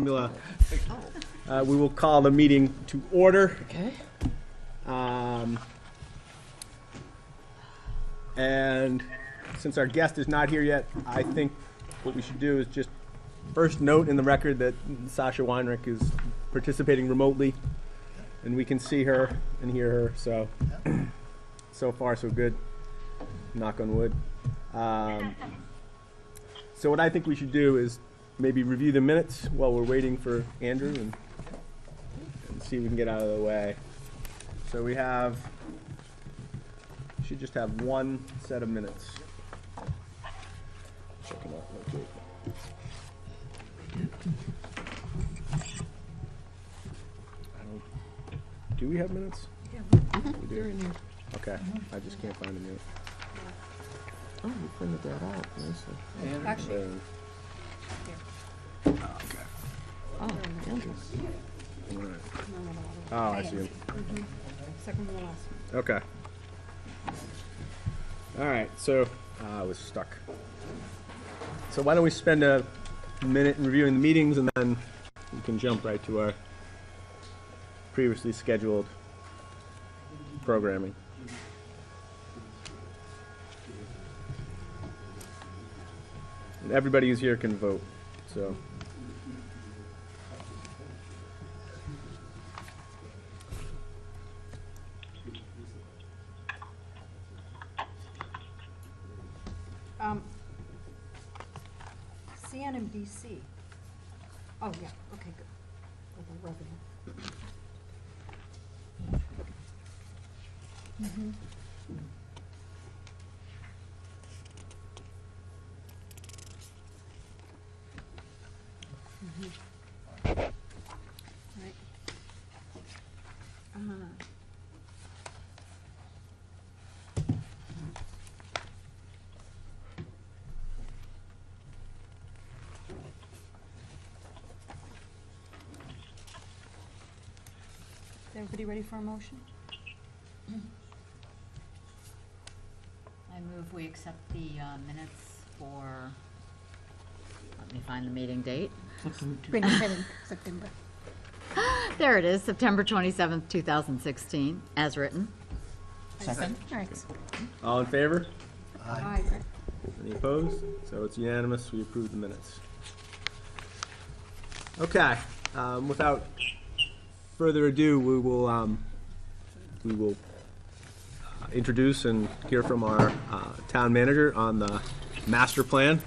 We will call the meeting to order. Okay. And since our guest is not here yet, I think what we should do is just first note in the record that Sasha Weinrich is participating remotely, and we can see her and hear her. So, so far so good. Knock on wood. So what I think we should do is maybe review the minutes while we're waiting for Andrew and see if we can get out of the way. So we should just have one set of minutes. Check them out real quick. Do we have minutes? Yeah. We do. They're in here. Okay, I just can't find them yet. Oh, you printed that out nicely. Actually, Okay. Oh, Andrew. All right. Oh, I see them. second to the last one. Okay. All right, so I was stuck. So why don't we spend a minute reviewing the meetings, and then we can jump right to our previously scheduled programming. And everybody who's here can vote, so. CNMDC. Oh, yeah, okay, good. With the revenue. Right. Is everybody ready for a motion? I move we accept the minutes for, let me find the meeting date. September. There it is, September 27th, 2016, as written. Second? Thanks. All in favor? Aye. Any opposed? So it's unanimous, we approve the minutes. Okay, without further ado, we will introduce and hear from our town manager on the master plan.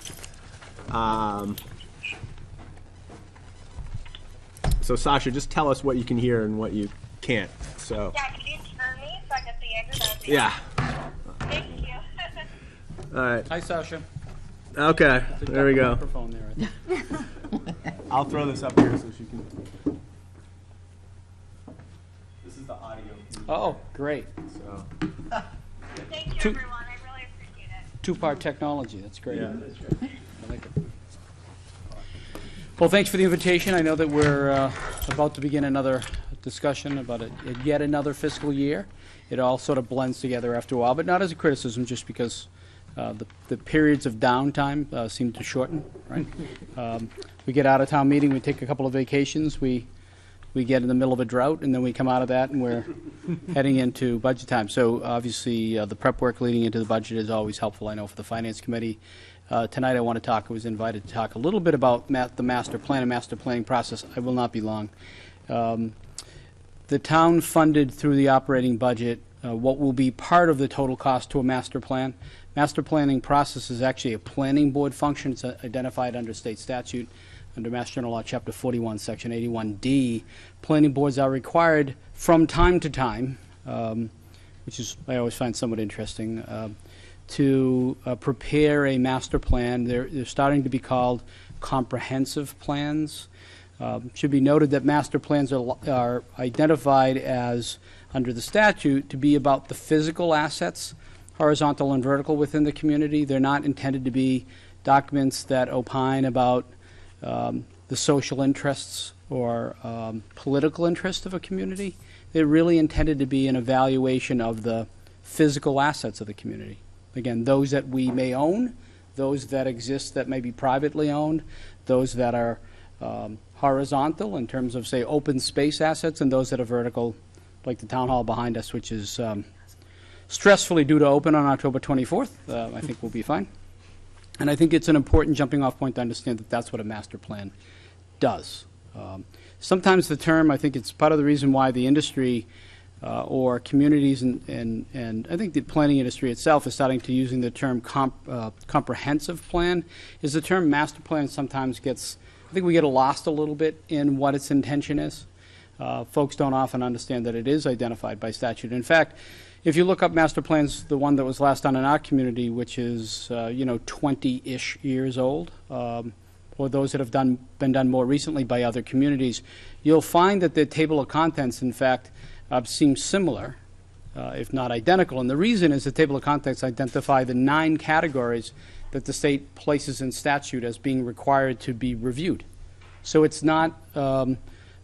So Sasha, just tell us what you can hear and what you can't. So. Yeah, could you turn me so I can see Andrew? That would be Yeah. Thank you. All right. Hi, Sasha. Okay. There we go. Microphone there, I think. I'll throw this up here so she can. This is the audio. Oh, great. So. Thank you, Two- everyone. I really appreciate it. Two-part technology. That's great. Yeah. I like it. Well, thanks for the invitation. I know that we're about to begin another discussion about yet another fiscal year. It all sort of blends together after a while, but not as a criticism, just because the periods of downtime seem to shorten, right? We get out of town meeting, we take a couple of vacations, we get in the middle of a drought, and then we come out of that and we're heading into budget time. So obviously the prep work leading into the budget is always helpful, I know, for the Finance Committee. Tonight I was invited to talk a little bit about the master plan and master planning process. I will not be long. The town funded through the operating budget what will be part of the total cost to a master plan. Master planning process is actually a planning board function. It's identified under state statute, under Mass General Law, Chapter 41, Section 81D. Planning boards are required from time to time, which is I always find somewhat interesting, to prepare a master plan. They're starting to be called comprehensive plans. Should be noted that master plans are identified as, under the statute, to be about the physical assets, horizontal and vertical, within the community. They're not intended to be documents that opine about the social interests or political interests of a community. They're really intended to be an evaluation of the physical assets of the community. Again, those that we may own, those that exist that may be privately owned, those that are horizontal in terms of, say, open space assets, and those that are vertical, like the town hall behind us, which is stressfully due to open on October 24th. I think we'll be fine. And I think it's an important jumping off point to understand that that's what a master plan does. Sometimes the term, I think it's part of the reason why the industry or communities and I think the planning industry itself is starting to using the term comprehensive plan, is the term master plan sometimes gets, I think we get lost a little bit in what its intention is. Folks don't often understand that it is identified by statute. In fact, if you look up master plans, the one that was last done in our community, which is 20-ish years old, or those that have been done more recently by other communities, you'll find that the table of contents, in fact, seems similar, if not identical. And the reason is the table of contents identify the 9 categories that the state places in statute as being required to be reviewed. So it's not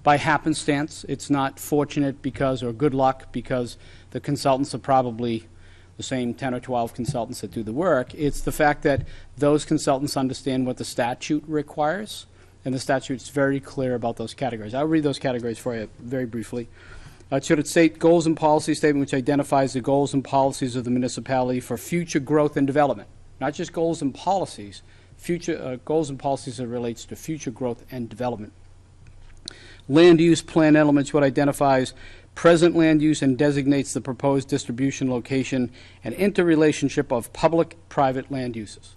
by happenstance, it's not fortunate because, or good luck because the consultants are probably the same 10 or 12 consultants that do the work. It's the fact that those consultants understand what the statute requires, and the statute's very clear about those categories. I'll read those categories for you very briefly. It should state goals and policy statement which identifies the goals and policies of the municipality for future growth and development. Not just goals and policies, future goals and policies that relates to future growth and development. Land use plan elements, what identifies present land use and designates the proposed distribution location and interrelationship of public-private land uses.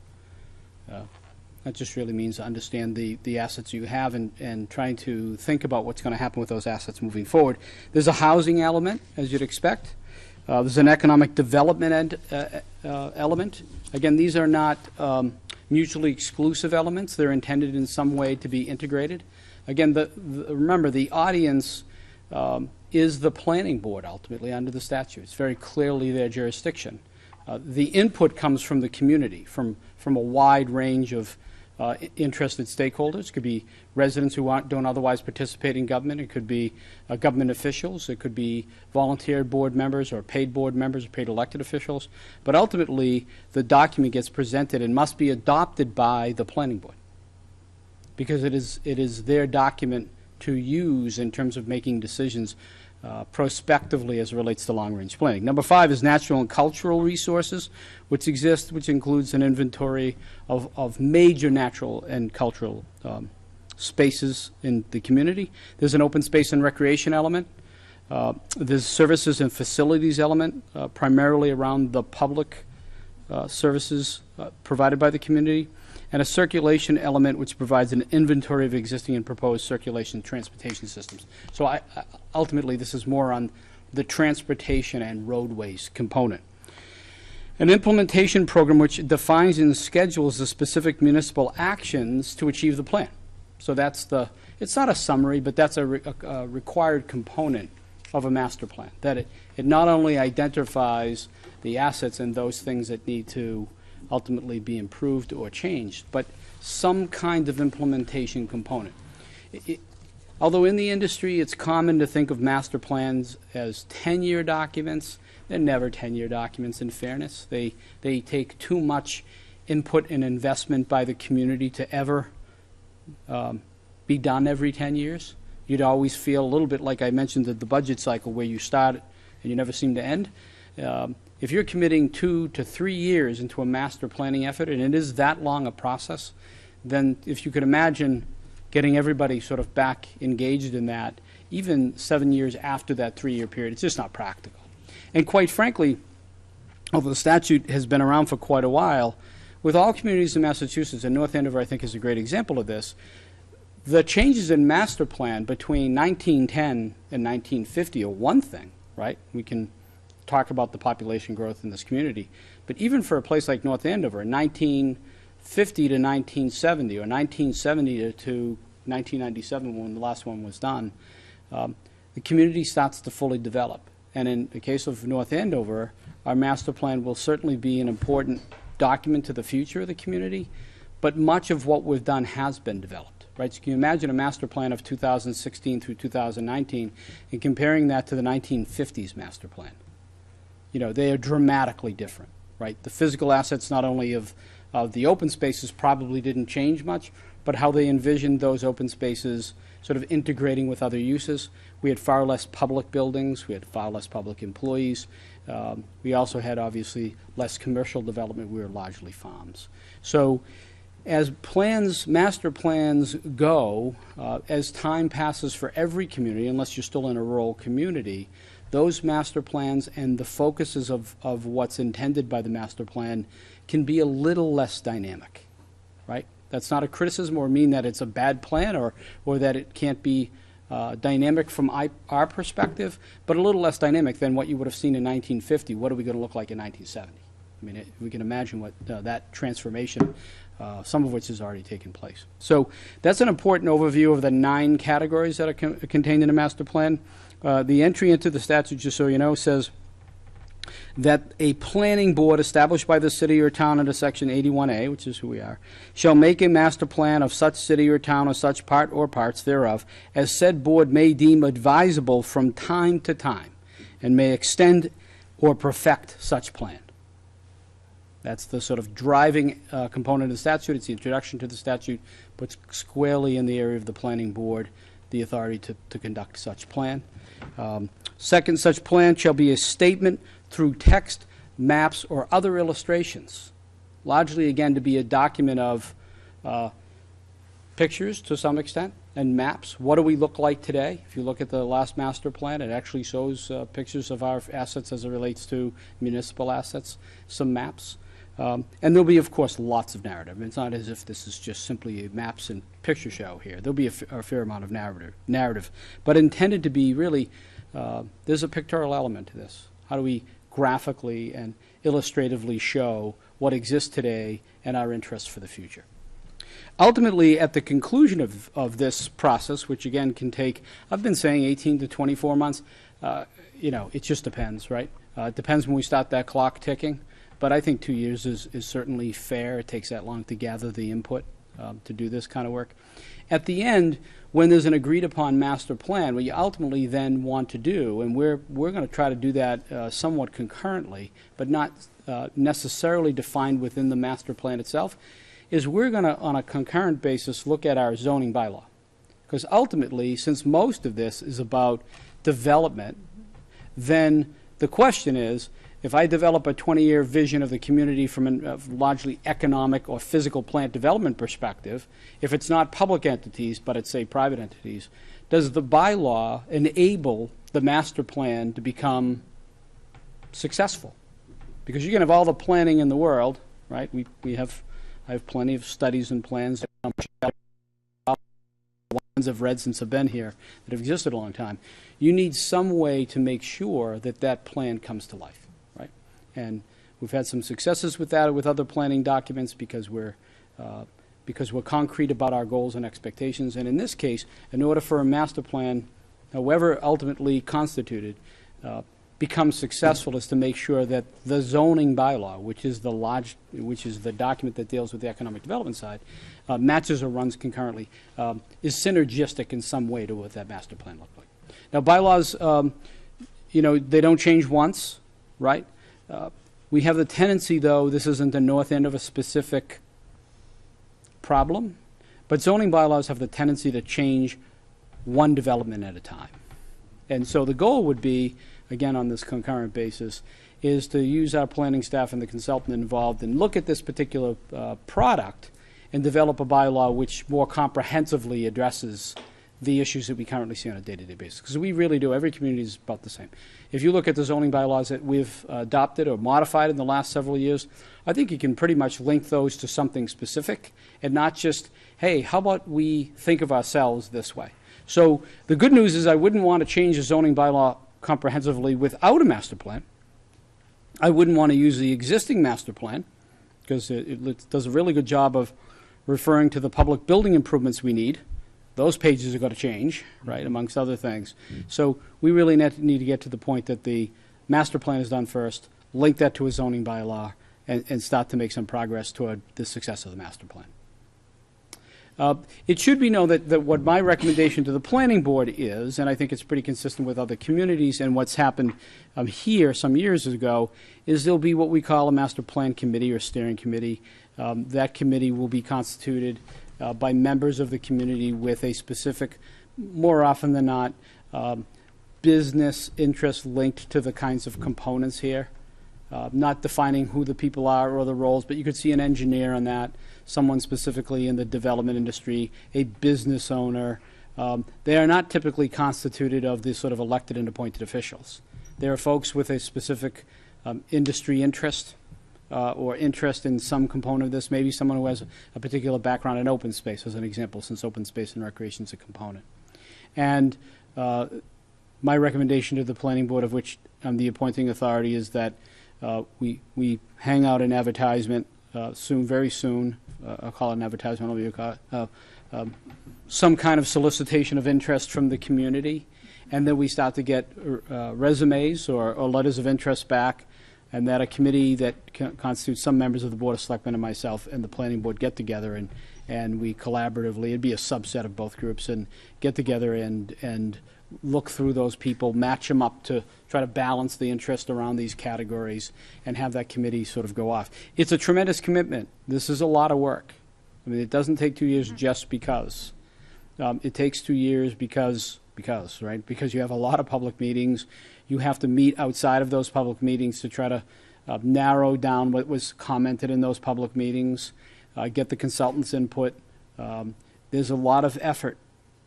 That just really means to understand the assets you have and trying to think about what's going to happen with those assets moving forward. There's a housing element, as you'd expect. There's an economic development element. Again, these are not mutually exclusive elements. They're intended in some way to be integrated. Again, remember, the audience is the planning board, ultimately, under the statute. It's very clearly their jurisdiction. The input comes from the community, from a wide range of interested stakeholders. It could be residents who don't otherwise participate in government. It could be government officials. It could be volunteer board members or paid board members or paid elected officials. But ultimately, the document gets presented and must be adopted by the planning board because it is their document to use in terms of making decisions prospectively as it relates to long-range planning. Number 5 is natural and cultural resources, which includes an inventory of major natural and cultural spaces in the community. There's an open space and recreation element. There's services and facilities element, primarily around the public services provided by the community, and a circulation element which provides an inventory of existing and proposed circulation transportation systems. So ultimately this is more on the transportation and roadways component. An implementation program which defines and schedules the specific municipal actions to achieve the plan. So it's not a summary, but that's a required component of a master plan, that it not only identifies the assets and those things that need to ultimately be improved or changed, but some kind of implementation component. Although in the industry it's common to think of master plans as 10-year documents, they're never 10-year documents, in fairness. They take too much input and investment by the community to ever be done every 10 years. You'd always feel a little bit like I mentioned the budget cycle where you start and you never seem to end. If you're committing 2 to 3 years into a master planning effort, and it is that long a process, then if you could imagine getting everybody sort of back engaged in that, even 7 years after that 3-year period, it's just not practical. And quite frankly, although the statute has been around for quite a while, with all communities in Massachusetts, and North Andover I think is a great example of this, the changes in master plan between 1910 and 1950 are one thing, right? We can talk about the population growth in this community. But even for a place like North Andover, 1950 to 1970, or 1970 to 1997 when the last one was done, the community starts to fully develop. And in the case of North Andover, our master plan will certainly be an important document to the future of the community, but much of what we've done has been developed, right? So can you imagine a master plan of 2016 through 2019 and comparing that to the 1950s master plan? You know, they are dramatically different, right? The physical assets not only of the open spaces probably didn't change much, but how they envisioned those open spaces sort of integrating with other uses. We had far less public buildings. We had far less public employees. We also had, obviously, less commercial development. We were largely farms. So as plans, master plans go, as time passes for every community, unless you're still in a rural community, those master plans and the focuses of what's intended by the master plan can be a little less dynamic, right? That's not a criticism or mean that it's a bad plan or that it can't be dynamic from our perspective, but a little less dynamic than what you would have seen in 1950. What are we going to look like in 1970? I mean, we can imagine what that transformation, some of which has already taken place. So that's an important overview of the 9 categories that are contained in a master plan. The entry into the statute, just so you know, says that a planning board established by the city or town under Section 81A, which is who we are, shall make a master plan of such city or town or such part or parts thereof, as said board may deem advisable from time to time, and may extend or perfect such plan. That's the sort of driving component of the statute. It's the introduction to the statute, puts squarely in the area of the planning board the authority to conduct such plan. Second, such plan shall be a statement through text, maps, or other illustrations, largely, again, to be a document of pictures to some extent and maps. What do we look like today? If you look at the last master plan, it actually shows pictures of our assets as it relates to municipal assets, some maps. And there'll be, of course, lots of narrative. It's not as if this is just simply a maps and picture show here. There'll be a fair amount of narrative, but intended to be really, there's a pictorial element to this. How do we graphically and illustratively show what exists today and our interests for the future? Ultimately, at the conclusion of this process, which again can take, I've been saying 18 to 24 months, it just depends, right? It depends when we start that clock ticking. But I think 2 years is certainly fair. It takes that long to gather the input to do this kind of work. At the end, when there's an agreed upon master plan, what you ultimately then want to do, and we're going to try to do that somewhat concurrently, but not necessarily defined within the master plan itself, is we're going to, on a concurrent basis, look at our zoning bylaw. Because ultimately, since most of this is about development, then the question is, if I develop a 20-year vision of the community from a largely economic or physical plant development perspective, if it's not public entities, but it's, say, private entities, does the bylaw enable the master plan to become successful? Because you can have all the planning in the world, right? I have plenty of studies and plans that ones I've read since I've been here that have existed a long time. You need some way to make sure that that plan comes to life. And we've had some successes with that, with other planning documents, because we're concrete about our goals and expectations. And in this case, in order for a master plan, however ultimately constituted, becomes successful, is to make sure that the zoning bylaw, which is the document that deals with the economic development side, matches or runs concurrently, is synergistic in some way to what that master plan looks like. Now, bylaws, they don't change once, right? We have the tendency, though, this isn't the North Andover specific problem, but zoning bylaws have the tendency to change one development at a time. And so the goal would be, again, on this concurrent basis, is to use our planning staff and the consultant involved and look at this particular product and develop a bylaw which more comprehensively addresses the issues that we currently see on a day-to-day basis. Because we really do. Every community is about the same. If you look at the zoning bylaws that we've adopted or modified in the last several years, I think you can pretty much link those to something specific and not just, hey, how about we think of ourselves this way? So the good news is I wouldn't want to change the zoning bylaw comprehensively without a master plan. I wouldn't want to use the existing master plan because it does a really good job of referring to the public building improvements we need. Those pages are going to change, right, amongst other things. So we really need to get to the point that the master plan is done first, link that to a zoning bylaw, and start to make some progress toward the success of the master plan. It should be known that what my recommendation to the planning board is, and I think it's pretty consistent with other communities and what's happened here some years ago, is there'll be what we call a master plan committee or steering committee. That committee will be constituted by members of the community with a specific more often than not, business interests linked to the kinds of components here. Not defining who the people are or the roles, but you could see an engineer on that, someone specifically in the development industry, a business owner. They are not typically constituted of the sort of elected and appointed officials. They are folks with a specific industry interest or interest in some component of this, maybe someone who has a particular background in open space, as an example, since open space and recreation is a component. And my recommendation to the planning board, of which I'm the appointing authority, is that we hang out an advertisement very soon. I'll call it an advertisement. I'll be some kind of solicitation of interest from the community, and then we start to get resumes or letters of interest back, and that a committee that constitutes some members of the Board of Selectmen and myself and the planning board get together and we collaboratively, it'd be a subset of both groups, and get together and look through those people, match them up to try to balance the interest around these categories, and have that committee sort of go off. It's a tremendous commitment. This is a lot of work. I mean, it doesn't take 2 years just because. It takes 2 years because, right? Because you have a lot of public meetings. You have to meet outside of those public meetings to try to narrow down what was commented in those public meetings, get the consultants' input. There's a lot of effort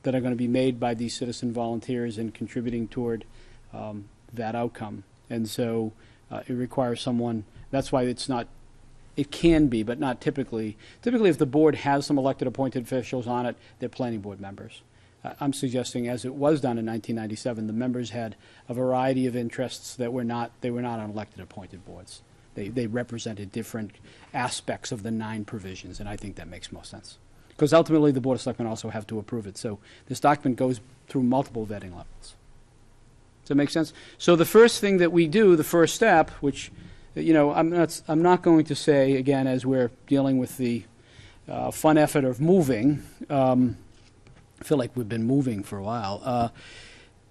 that are going to be made by these citizen volunteers in contributing toward that outcome. And so it requires someone, that's why it's not, it can be, but not typically. Typically, if the board has some elected appointed officials on it, they're planning board members. I'm suggesting, as it was done in 1997, the members had a variety of interests that were not, they were not on elected appointed boards. They represented different aspects of the 9 provisions, and I think that makes most sense. Because ultimately, the Board of Selectmen also have to approve it. So this document goes through multiple vetting levels. Does that make sense? So the first thing that we do, the first step, which, you know, I'm not going to say, again, as we're dealing with the fun effort of moving, I feel like we've been moving for a while,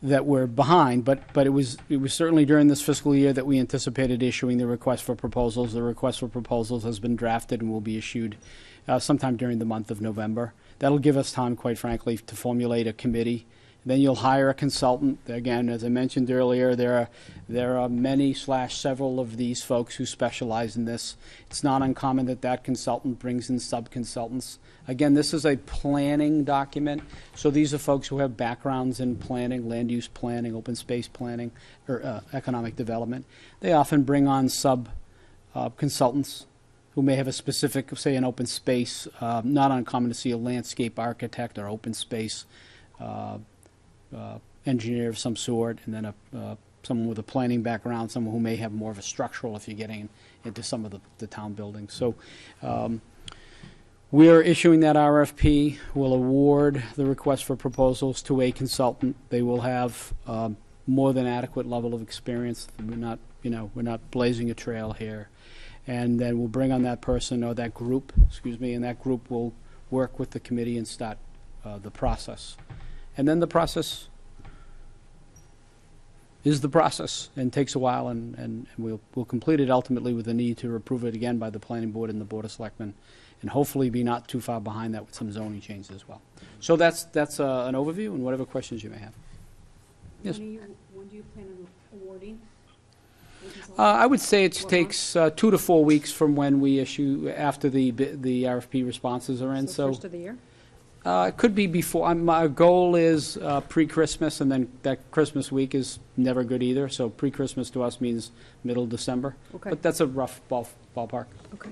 that we're behind, but it was certainly during this fiscal year that we anticipated issuing the request for proposals. The request for proposals has been drafted and will be issued sometime during the month of November. That'll give us time, quite frankly, to formulate a committee. Then you'll hire a consultant. Again, as I mentioned earlier, there are many / several of these folks who specialize in this. It's not uncommon that consultant brings in sub-consultants. Again, this is a planning document, so these are folks who have backgrounds in planning, land use planning, open space planning, or economic development. They often bring on sub-consultants who may have a specific, say, an open space. Not uncommon to see a landscape architect or open space engineer of some sort, and then someone with a planning background, someone who may have more of a structural if you're getting into some of the town buildings. So we're issuing that RFP. We'll award the request for proposals to a consultant. They will have more than adequate level of experience. We're not blazing a trail here. And then we'll bring on that person or that group, and that group will work with the committee and start the process. And then the process is the process and takes a while, and we'll complete it ultimately with the need to approve it again by the planning board and the Board of Selectmen, and hopefully be not too far behind that with some zoning changes as well. So that's an overview, and whatever questions you may have. Yes. When do you plan on awarding? I would say it takes 2 to 4 weeks from when we issue, after the RFP responses are in. So first of the year? It could be before. My goal is pre-Christmas, and then that Christmas week is never good either. So pre-Christmas to us means middle December. Okay. But that's a rough ballpark. Okay.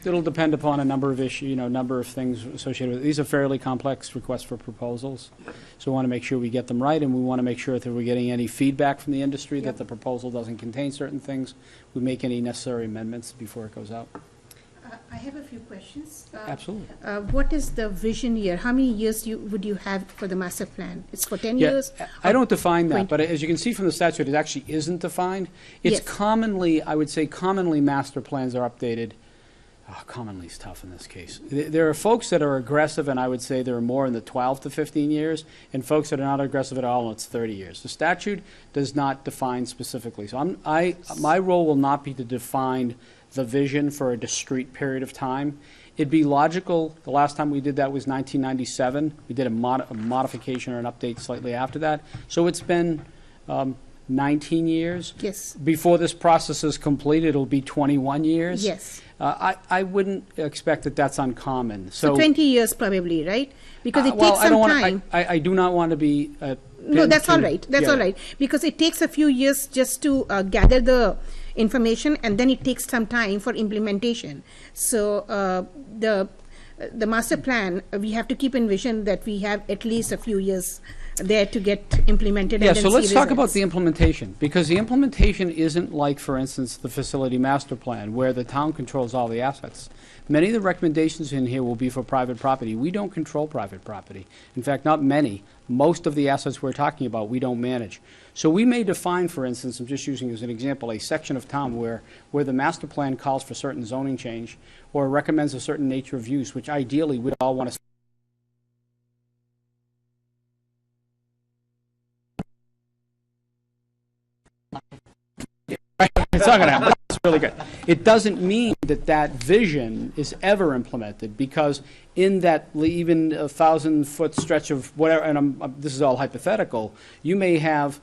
It'll depend upon a number of number of things associated with it. These are fairly complex requests for proposals, so we want to make sure we get them right, and we want to make sure that we're getting any feedback from the industry that the proposal doesn't contain certain things. We make any necessary amendments before it goes out. I have a few questions. Absolutely. What is the vision year? How many years would you have for the master plan? It's for 10 years? I don't define that, but as you can see from the statute, it actually isn't defined. It's commonly, I would say commonly master plans are updated. Commonly is tough in this case. There are folks that are aggressive, and I would say there are more in the 12 to 15 years, and folks that are not aggressive at all, and it's 30 years. The statute does not define specifically. So my role will not be to define the vision for a discrete period of time. It'd be logical, the last time we did that was 1997. We did a modification or an update slightly after that. So it's been 19 years. Yes. Before this process is complete, it'll be 21 years. Yes. I wouldn't expect that that's uncommon. So 20 years probably, right? Because it well, takes some I time. I do not want to be. No, that's all pinned to- right. That's yeah. all right. Because it takes a few years just to gather the information, and then it takes some time for implementation. So the master plan, we have to keep in vision that we have at least a few years there to get implemented. Yeah, and then so let's see talk about results. the implementation, because the implementation isn't like, for instance, the facility master plan, where the town controls all the assets. Many of the recommendations in here will be for private property. We don't control private property. In fact, not many. Most of the assets we're talking about, we don't manage. So we may define, for instance, I'm just using as an example, a section of town where the master plan calls for certain zoning change or recommends a certain nature of use, which ideally we'd all want to. It's not going to happen. It's really good. It doesn't mean that that vision is ever implemented, because in that even 1,000-foot stretch of whatever, and this is all hypothetical, you may have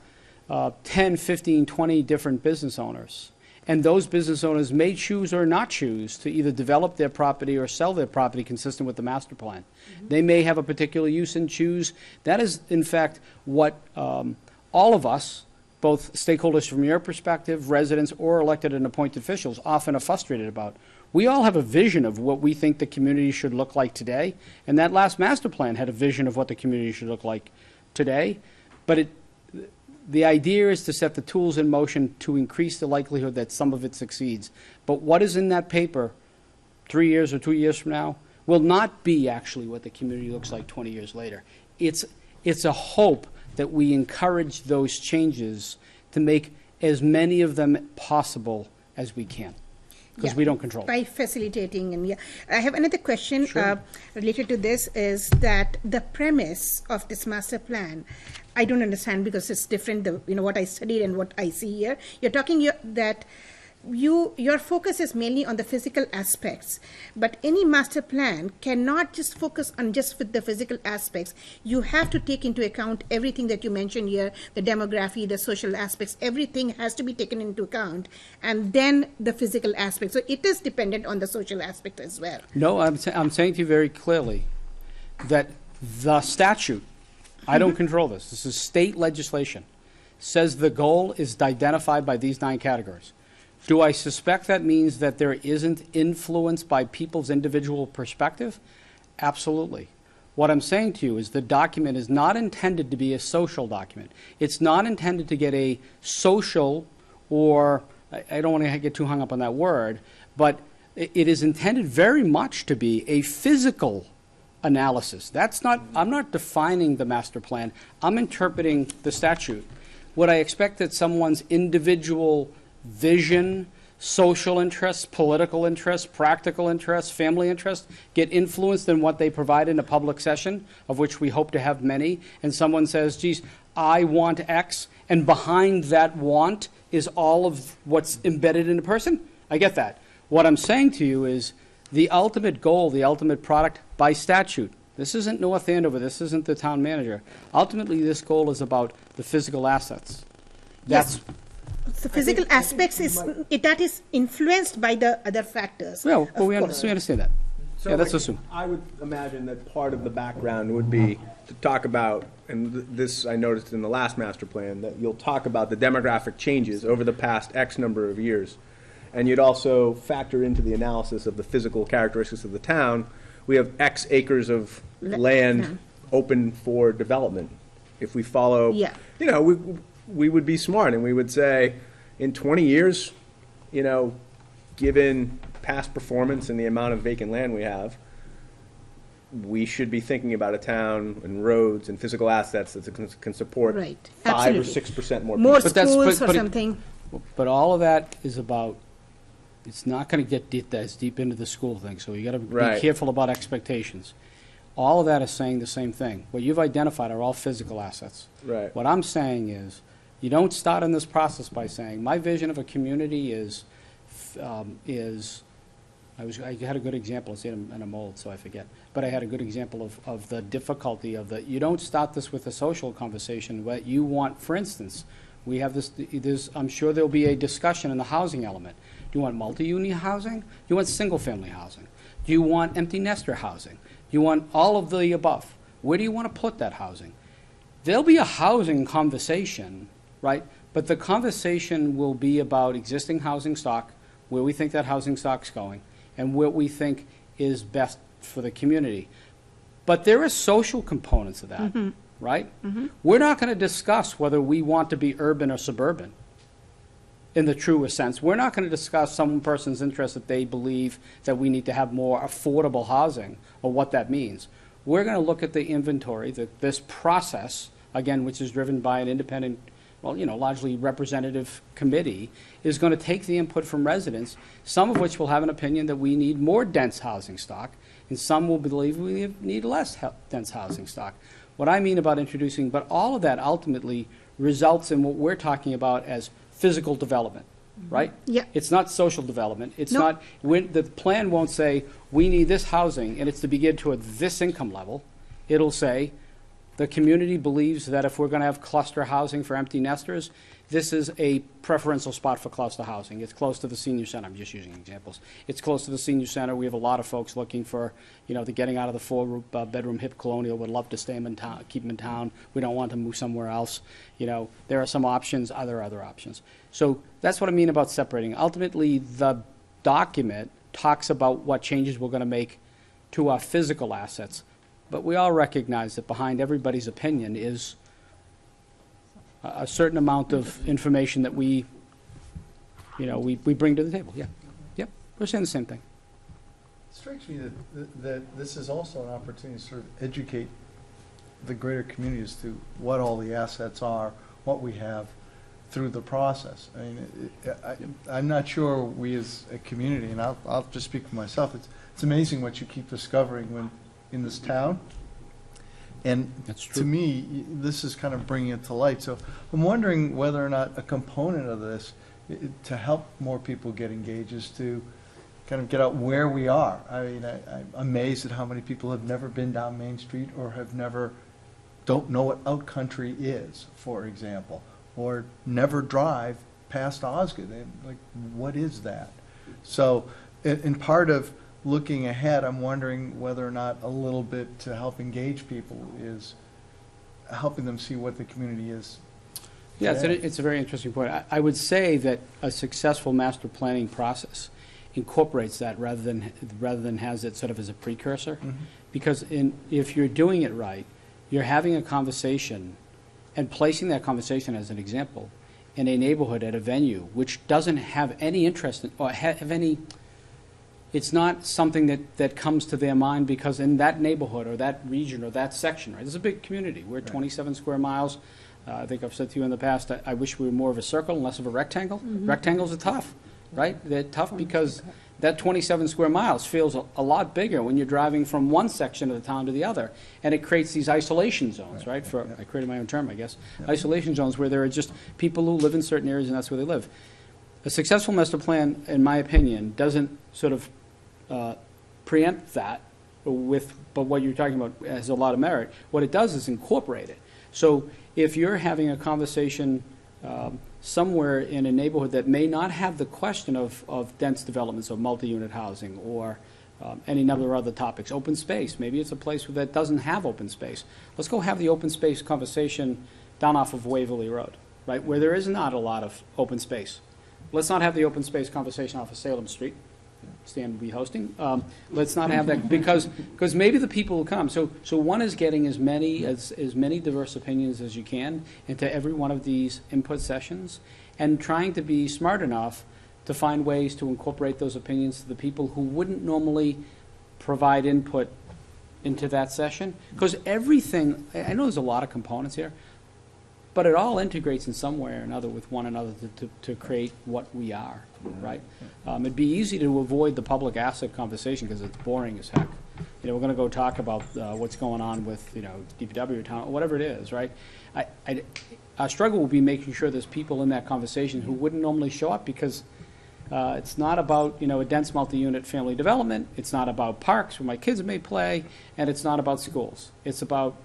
10, 15, 20 different business owners. And those business owners may choose or not choose to either develop their property or sell their property consistent with the master plan. They may have a particular use and choose. That is, in fact, what all of us, both stakeholders from your perspective, residents or elected and appointed officials, often are frustrated about. We all have a vision of what we think the community should look like today, and that last master plan had a vision of what the community should look like today. But the idea is to set the tools in motion to increase the likelihood that some of it succeeds. But what is in that paper 3 years or 2 years from now will not be actually what the community looks like 20 years later. It's a hope that we encourage those changes to make as many of them possible as we can, because we don't control it. By facilitating. And I have another question Sure. related to this, is that the premise of this master plan, I don't understand, because it's different, what I studied and what I see here. You're talking that your focus is mainly on the physical aspects, but any master plan cannot just focus on just with the physical aspects. You have to take into account everything that you mentioned here, the demography, the social aspects, everything has to be taken into account, and then the physical aspect. So it is dependent on the social aspect as well. No, I'm saying to you very clearly that the statute, I don't control this, this is state legislation, says the goal is identified by these 9 categories. Do I suspect that means that there isn't influence by people's individual perspective? Absolutely. What I'm saying to you is the document is not intended to be a social document. It's not intended to get a social, or I don't want to get too hung up on that word, but it is intended very much to be a physical analysis. I'm not defining the master plan. I'm interpreting the statute. Would I expect that someone's individual vision, social interests, political interests, practical interests, family interests get influenced in what they provide in a public session, of which we hope to have many, and someone says, geez, I want X, and behind that want is all of what's embedded in a person? I get that. What I'm saying to you is the ultimate goal, the ultimate product by statute, this isn't North Andover, this isn't the town manager. Ultimately, this goal is about the physical assets. That's The physical aspects that is influenced by the other factors. well, of we course. understand that. So Yeah, that's assumed. I would imagine that part of the background would be to talk about, and this I noticed in the last master plan, that you'll talk about the demographic changes over the past X number of years. And you'd also factor into the analysis of the physical characteristics of the town. We have X acres of land open for development. If we follow, Yeah. we would be smart and we would say, in 20 years, given past performance and the amount of vacant land we have, we should be thinking about a town and roads and physical assets that can support Right. 5 or Absolutely. 6% more More people. schools but or it- something. But all of that is about, it's not going to get as deep into the school thing, so you got to be Right. careful about expectations. All of that is saying the same thing. What you've identified are all physical assets. Right. What I'm saying is, you don't start in this process by saying, my vision of a community is I had a good example, it's in a mold, so I forget. But I had a good example of the difficulty of you don't start this with a social conversation, but you want, for instance, we have I'm sure there'll be a discussion in the housing element. Do you want multi-unit housing? Do you want single-family housing? Do you want empty nester housing? Do you want all of the above? Where do you want to put that housing? There'll be a housing conversation, right? But the conversation will be about existing housing stock, where we think that housing stock's going, and what we think is best for the community. But there are social components of that, right? We're not going to discuss whether we want to be urban or suburban in the truest sense. We're not going to discuss some person's interest that they believe that we need to have more affordable housing or what that means. We're going to look at the inventory, this process, again, which is driven by an independent, well, largely representative committee, is going to take the input from residents, some of which will have an opinion that we need more dense housing stock, and some will believe we need less dense housing stock. What I mean about introducing, but all of that ultimately results in what we're talking about as physical development, right? Yeah. It's not social development. It's No. not, the plan won't say, we need this housing, and it's to be geared toward this income level. It'll say, the community believes that if we're going to have cluster housing for empty nesters, this is a preferential spot for cluster housing. It's close to the senior center. I'm just using examples. It's close to the senior center. We have a lot of folks looking for, they're getting out of the four-bedroom hip colonial, would love to stay in town, keep them in town. We don't want to move somewhere else. There are some options, other options. So that's what I mean about separating. Ultimately, the document talks about what changes we're going to make to our physical assets. But we all recognize that behind everybody's opinion is a certain amount of information that we bring to the table. Yeah. Yep. We're saying the same thing. It strikes me that this is also an opportunity to sort of educate the greater community as to what all the assets are, what we have through the process. I mean, I'm not sure we as a community, and I'll just speak for myself, it's amazing what you keep discovering when in this town. And That's true. to me, this is kind of bringing it to light. So I'm wondering whether or not a component of this to help more people get engaged is to kind of get out where we are. I mean, I'm amazed at how many people have never been down Main Street or don't know what Out Country is, for example, or never drive past Osgood. Like, what is that? So, in part of looking ahead, I'm wondering whether or not a little bit to help engage people is helping them see what the community is. Yeah, today. it's a very interesting point. I would say that a successful master planning process incorporates that rather than has it sort of as a precursor. Mhm. Because if you're doing it right, you're having a conversation and placing that conversation as an example in a neighborhood at a venue which doesn't have any interest in, or have any, it's not something that comes to their mind because in that neighborhood or that region or that section, right? It's a big community. We're 27 square miles. I think I've said to you in the past, I wish we were more of a circle and less of a rectangle. Rectangles are tough, right? They're tough because that 27 square miles feels a lot bigger when you're driving from one section of the town to the other. And it creates these isolation zones, right? I created my own term, I guess. Isolation zones where there are just people who live in certain areas and that's where they live. A successful master plan, in my opinion, doesn't sort of preempt that but what you're talking about has a lot of merit. What it does is incorporate it. So if you're having a conversation somewhere in a neighborhood that may not have the question of dense developments or multi-unit housing or any number of other topics, open space, maybe it's a place that doesn't have open space. Let's go have the open space conversation down off of Waverly Road, right, where there is not a lot of open space. Let's not have the open space conversation off of Salem Street. Stan will be hosting. Let's not have that because maybe the people will come. So one is getting as many diverse opinions as you can into every one of these input sessions, and trying to be smart enough to find ways to incorporate those opinions to the people who wouldn't normally provide input into that session. Because everything, I know there's a lot of components here, but it all integrates in some way or another with one another to create what we are, right? It'd be easy to avoid the public asset conversation because it's boring as heck. We're going to go talk about what's going on with, DPW or town, or whatever it is, right? Our struggle will be making sure there's people in that conversation who wouldn't normally show up because It's not about, a dense multi-unit family development. It's not about parks where my kids may play, and it's not about schools. It's about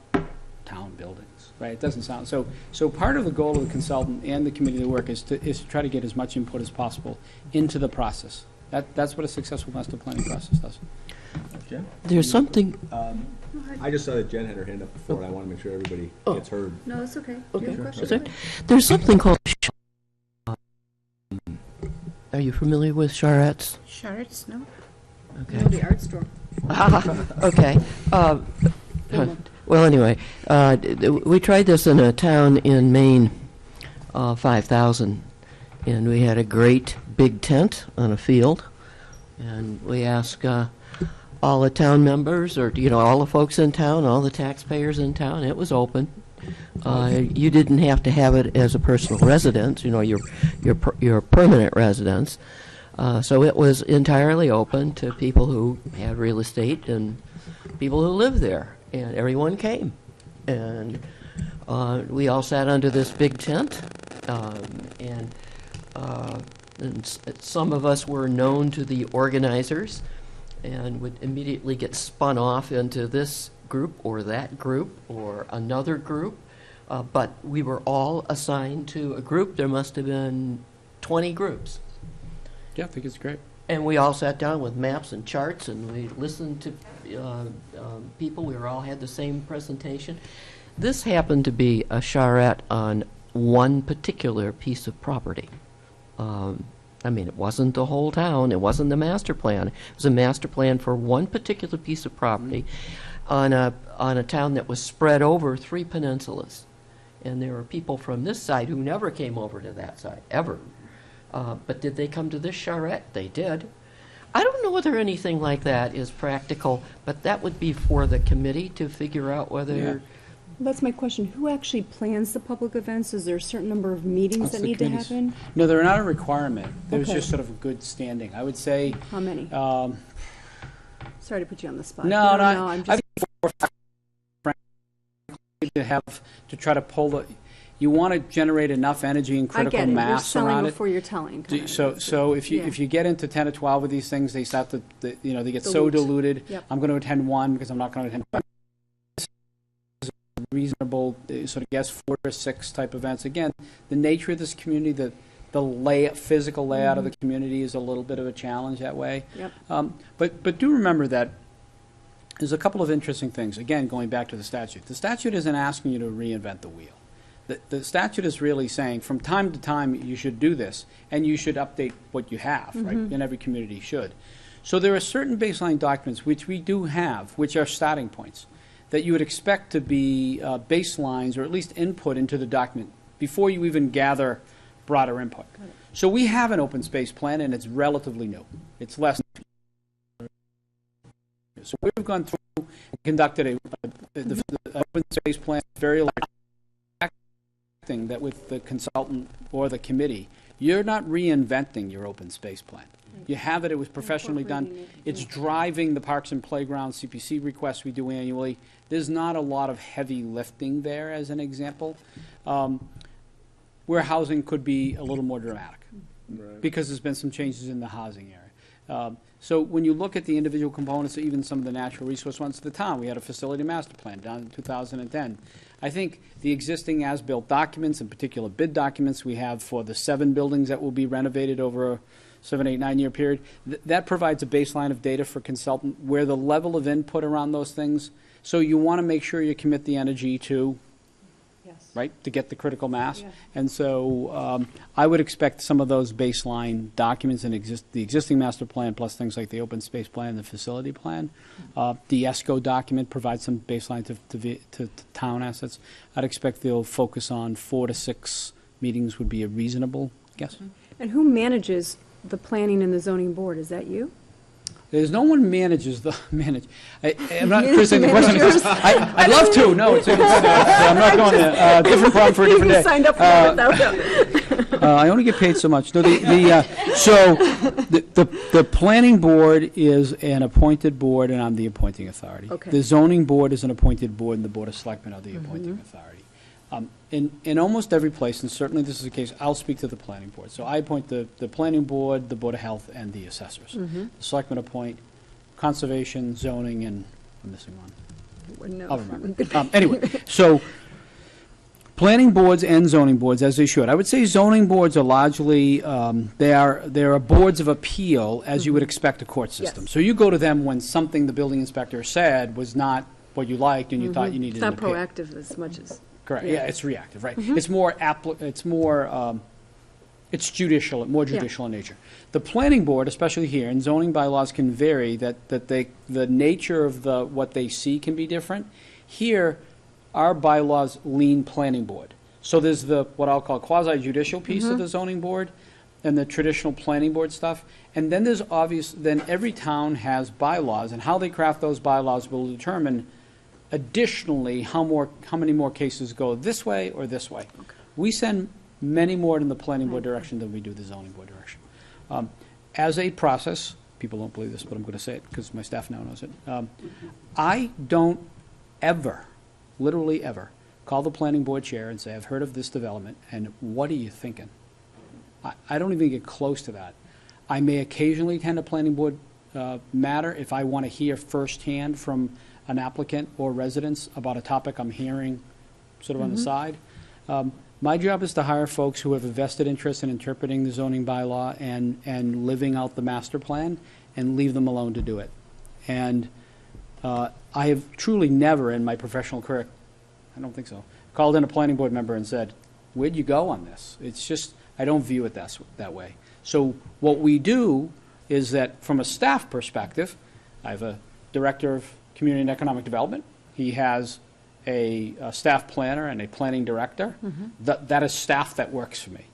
town buildings, right? It doesn't sound, so part of the goal of the consultant and the committee of work is to try to get as much input as possible into the process. That's what a successful master planning process does. Jen? There's something, I just saw that Jen had her hand up before, and I want to make sure everybody gets heard. No, it's okay. Okay. You have a question? is there- there's something called, are you familiar with charrettes? Charrettes, no? Okay. No, the art store. Okay. Well, anyway, we tried this in a town in Maine, 5,000, and we had a great big tent on a field, and we asked all the town members, or all the folks in town, all the taxpayers in town. It was open. You didn't have to have it as a personal residence, your permanent residence. So it was entirely open to people who had real estate and people who lived there, and everyone came. And we all sat under this big tent, and some of us were known to the organizers and would immediately get spun off into this group or that group or another group. But we were all assigned to a group. There must have been 20 groups. Yeah, I think it's great. And we all sat down with maps and charts, and we listened to people. We all had the same presentation. This happened to be a charrette on one particular piece of property. It wasn't the whole town. It wasn't the master plan. It was a master plan for one particular piece of property on a town that was spread over 3 peninsulas. And there were people from this side who never came over to that side, ever. But did they come to this charrette? They did. I don't know whether anything like that is practical, but that would be for the committee to figure out whether... Yeah. That's my question. Who actually plans the public events? Is there a certain number of meetings That's that the need to committee's- happen? No, they're not a requirement. There's Okay. just sort of a good standing. I would say, How many? um, Sorry to put you on the spot. no, You don't no, know, I'm I just, think 4 or 5, frankly, to try to pull the, you want to generate enough energy and I critical get it. You're mass selling around it. before you're telling. kinda. So if you Yeah. if you get into 10 or 12 of these things, they start to they get so Dilute. diluted. Yep. I'm going to attend one because I'm not going to attend. This is a reasonable sort of guess 4 or 6 type events. Again, the nature of this community, the physical layout of the community is a little bit of a challenge that way. Yep. But do remember that there's a couple of interesting things. Again, going back to the statute. The statute isn't asking you to reinvent the wheel. The statute is really saying from time to time you should do this, and you should update what you have, right? And every community should. So there are certain baseline documents which we do have, which are starting points, that you would expect to be baselines or at least input into the document before you even gather broader input. So we have an open space plan, and it's relatively new. It's less. So we've gone through and conducted the open space plan, very large, that with the consultant or the committee, you're not reinventing your open space plan. You have it, it was professionally done. Incorporating it, It's yeah. driving the parks and playgrounds CPC requests we do annually. There's not a lot of heavy lifting there, as an example. Where housing could be a little more dramatic, because there's been some changes in the housing area. So when you look at the individual components, even some of the natural resource ones of the town, we had a facility master plan down in 2010. I think the existing as-built documents, in particular bid documents we have for the 7 buildings that will be renovated over a 7, 8, 9 year period, that provides a baseline of data for consultant where the level of input around those things. So you want to make sure you commit the energy to, Yes. right, to get the critical mass. Yeah. And so I would expect some of those baseline documents in the existing master plan, plus things like the open space plan and the facility plan. The ESCO document provides some baseline to town assets. I'd expect they'll focus on 4 to 6 meetings would be a reasonable guess. And who manages the planning and the zoning board? Is that you? There's no one manages the I'm not criticizing the question. Because I'd love to. No, I'm not going there. Different problem for a different day. You signed up for it without I only get paid so much. No, so the planning board is an appointed board, and I'm the appointing authority. Okay. The zoning board is an appointed board, and the board of selectmen are the appointing authority. In almost every place, and certainly this is the case, I'll speak to the planning board. So I appoint the planning board, the Board of Health, and the assessors. The selectmen appoint conservation, zoning, and I'm missing one. No. I'll remember. Anyway, so planning boards and zoning boards, as they should. I would say zoning boards are largely, they are boards of appeal, as you would expect a court system. Yes. So you go to them when something the building inspector said was not what you liked and you thought you needed It's an not appeal. proactive as much as. Correct, Yeah. yeah, it's reactive, right. It's more, it's judicial, more judicial in nature. The planning board, especially here, and zoning bylaws can vary, the nature of what they see can be different. Here, our bylaws lean planning board. So there's what I'll call quasi-judicial piece of the zoning board and the traditional planning board stuff. And then then every town has bylaws, and how they craft those bylaws will determine additionally how many more cases go this way or this way. We send many more in the planning board direction than we do the zoning board direction. As a process, people don't believe this, but I'm going to say it because my staff now knows it. I don't ever, literally ever, call the planning board chair and say, I've heard of this development, and what are you thinking? I don't even get close to that. I may occasionally attend a planning board matter if I want to hear firsthand from an applicant or residents about a topic I'm hearing sort of on the side. My job is to hire folks who have a vested interest in interpreting the zoning bylaw and living out the master plan, and leave them alone to do it. And I have truly never in my professional career, I don't think so, called in a planning board member and said, where'd you go on this? It's just, I don't view it that way. So what we do is that from a staff perspective, I have a director of community and economic development. He has a staff planner and a planning director. That is staff that works for me.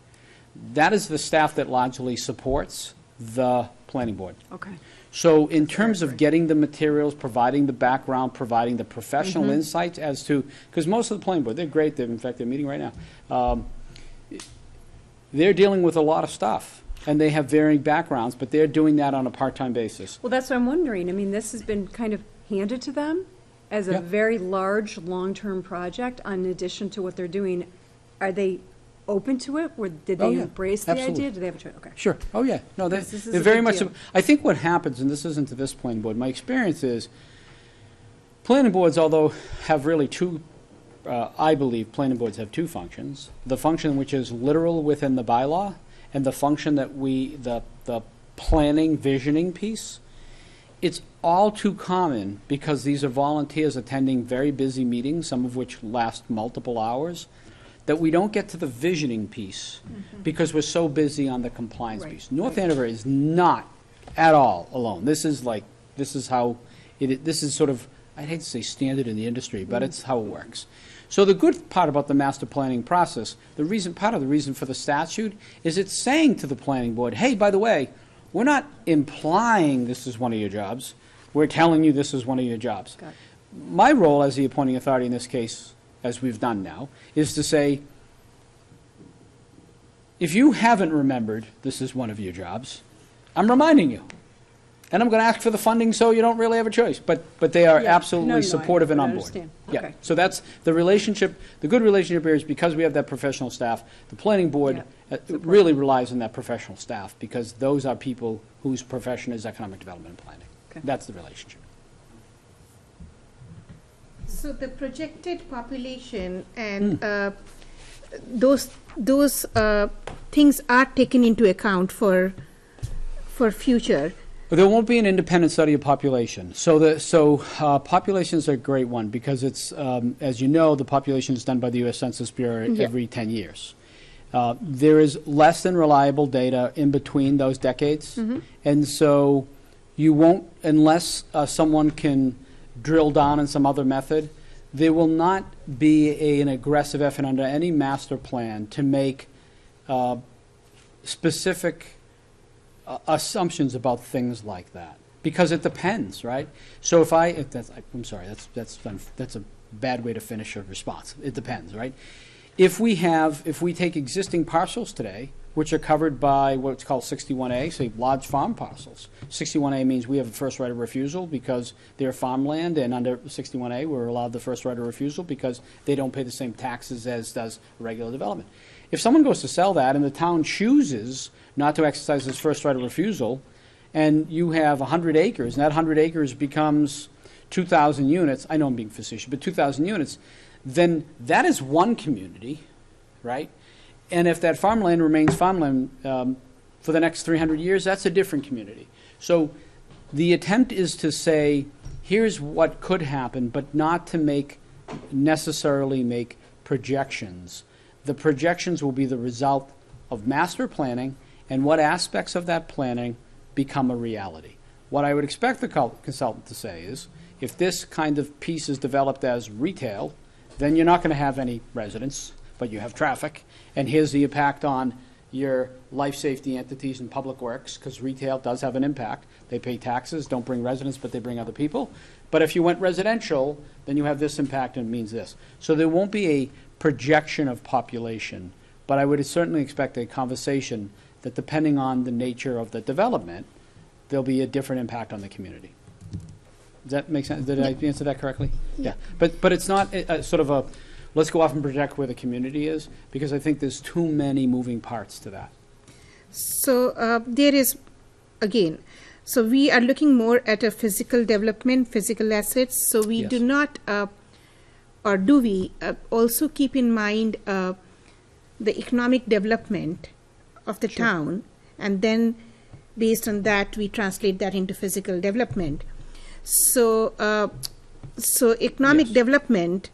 That is the staff that largely supports the planning board. Okay. So in terms of getting the materials, providing the background, providing the professional insights as to, because most of the planning board, they're great, in fact, they're meeting right now. They're dealing with a lot of stuff, and they have varying backgrounds, but they're doing that on a part-time basis. Well, that's what I'm wondering. I mean, this has been kind of handed to them as a Yeah. very large, long-term project in addition to what they're doing. Are they open to it? Or did Oh, they yeah. embrace the Absolutely. idea? Do they have a choice? Okay. Sure. Oh, yeah. No, This is they're a very big much. deal. I think what happens, and this isn't to this planning board, my experience is planning boards, although have really two, I believe planning boards have two functions. The function which is literal within the bylaw, and the function that the planning, visioning piece. It's all too common because these are volunteers attending very busy meetings, some of which last multiple hours, that we don't get to the visioning piece because we're so busy on the compliance Right, piece. North Andover is not at all alone. This is how this is sort of, I'd hate to say standard in the industry, but it's how it works. So the good part about the master planning process, part of the reason for the statute is it's saying to the planning board, hey, by the way, we're not implying this is one of your jobs. We're telling you this is one of your jobs. Got it. My role as the appointing authority in this case, as we've done now, is to say, if you haven't remembered this is one of your jobs, I'm reminding you. And I'm going to ask for the funding so you don't really have a choice. But they are Yeah. absolutely No, supportive and I on board. understand. Yeah. Okay. So that's the relationship. The good relationship here is because we have that professional staff, the planning board really relies on that professional staff because those are people whose profession is economic development and planning. Okay. That's the relationship. So the projected population and those things are taken into account for future. There won't be an independent study of population. So populations are a great one because it's, as you know, the population is done by the U.S. Census Bureau every 10 years. There is less than reliable data in between those decades. And so you won't, unless someone can drill down in some other method, there will not be an aggressive effort under any master plan to make specific assumptions about things like that, because it depends, right? So I'm sorry, that's a bad way to finish a response. It depends, right? If we take existing parcels today, which are covered by what's called 61A, say large farm parcels. 61A means we have a first right of refusal because they're farmland, and under 61A, we're allowed the first right of refusal because they don't pay the same taxes as does regular development. If someone goes to sell that and the town chooses not to exercise this first right of refusal, and you have 100 acres, and that 100 acres becomes 2,000 units, I know I'm being facetious, but 2,000 units, then that is one community, right? And if that farmland remains farmland for the next 300 years, that's a different community. So the attempt is to say, here's what could happen, but not to necessarily make projections. The projections will be the result of master planning and what aspects of that planning become a reality. What I would expect the consultant to say is, if this kind of piece is developed as retail, then you're not going to have any residents, but you have traffic, and here's the impact on your life safety entities and public works, because retail does have an impact. They pay taxes, don't bring residents, but they bring other people. But if you went residential, then you have this impact and it means this. So there won't be a projection of population, but I would certainly expect a conversation that depending on the nature of the development, there'll be a different impact on the community. Does that make sense? Did I answer that correctly? Yeah. But it's not sort of a, let's go off and project where the community is, because I think there's too many moving parts to that. So there is, again, so we are looking more at a physical development, physical assets. So we do not, or do we also keep in mind the economic development of the town, and then based on that we translate that into physical development. So, so economic development,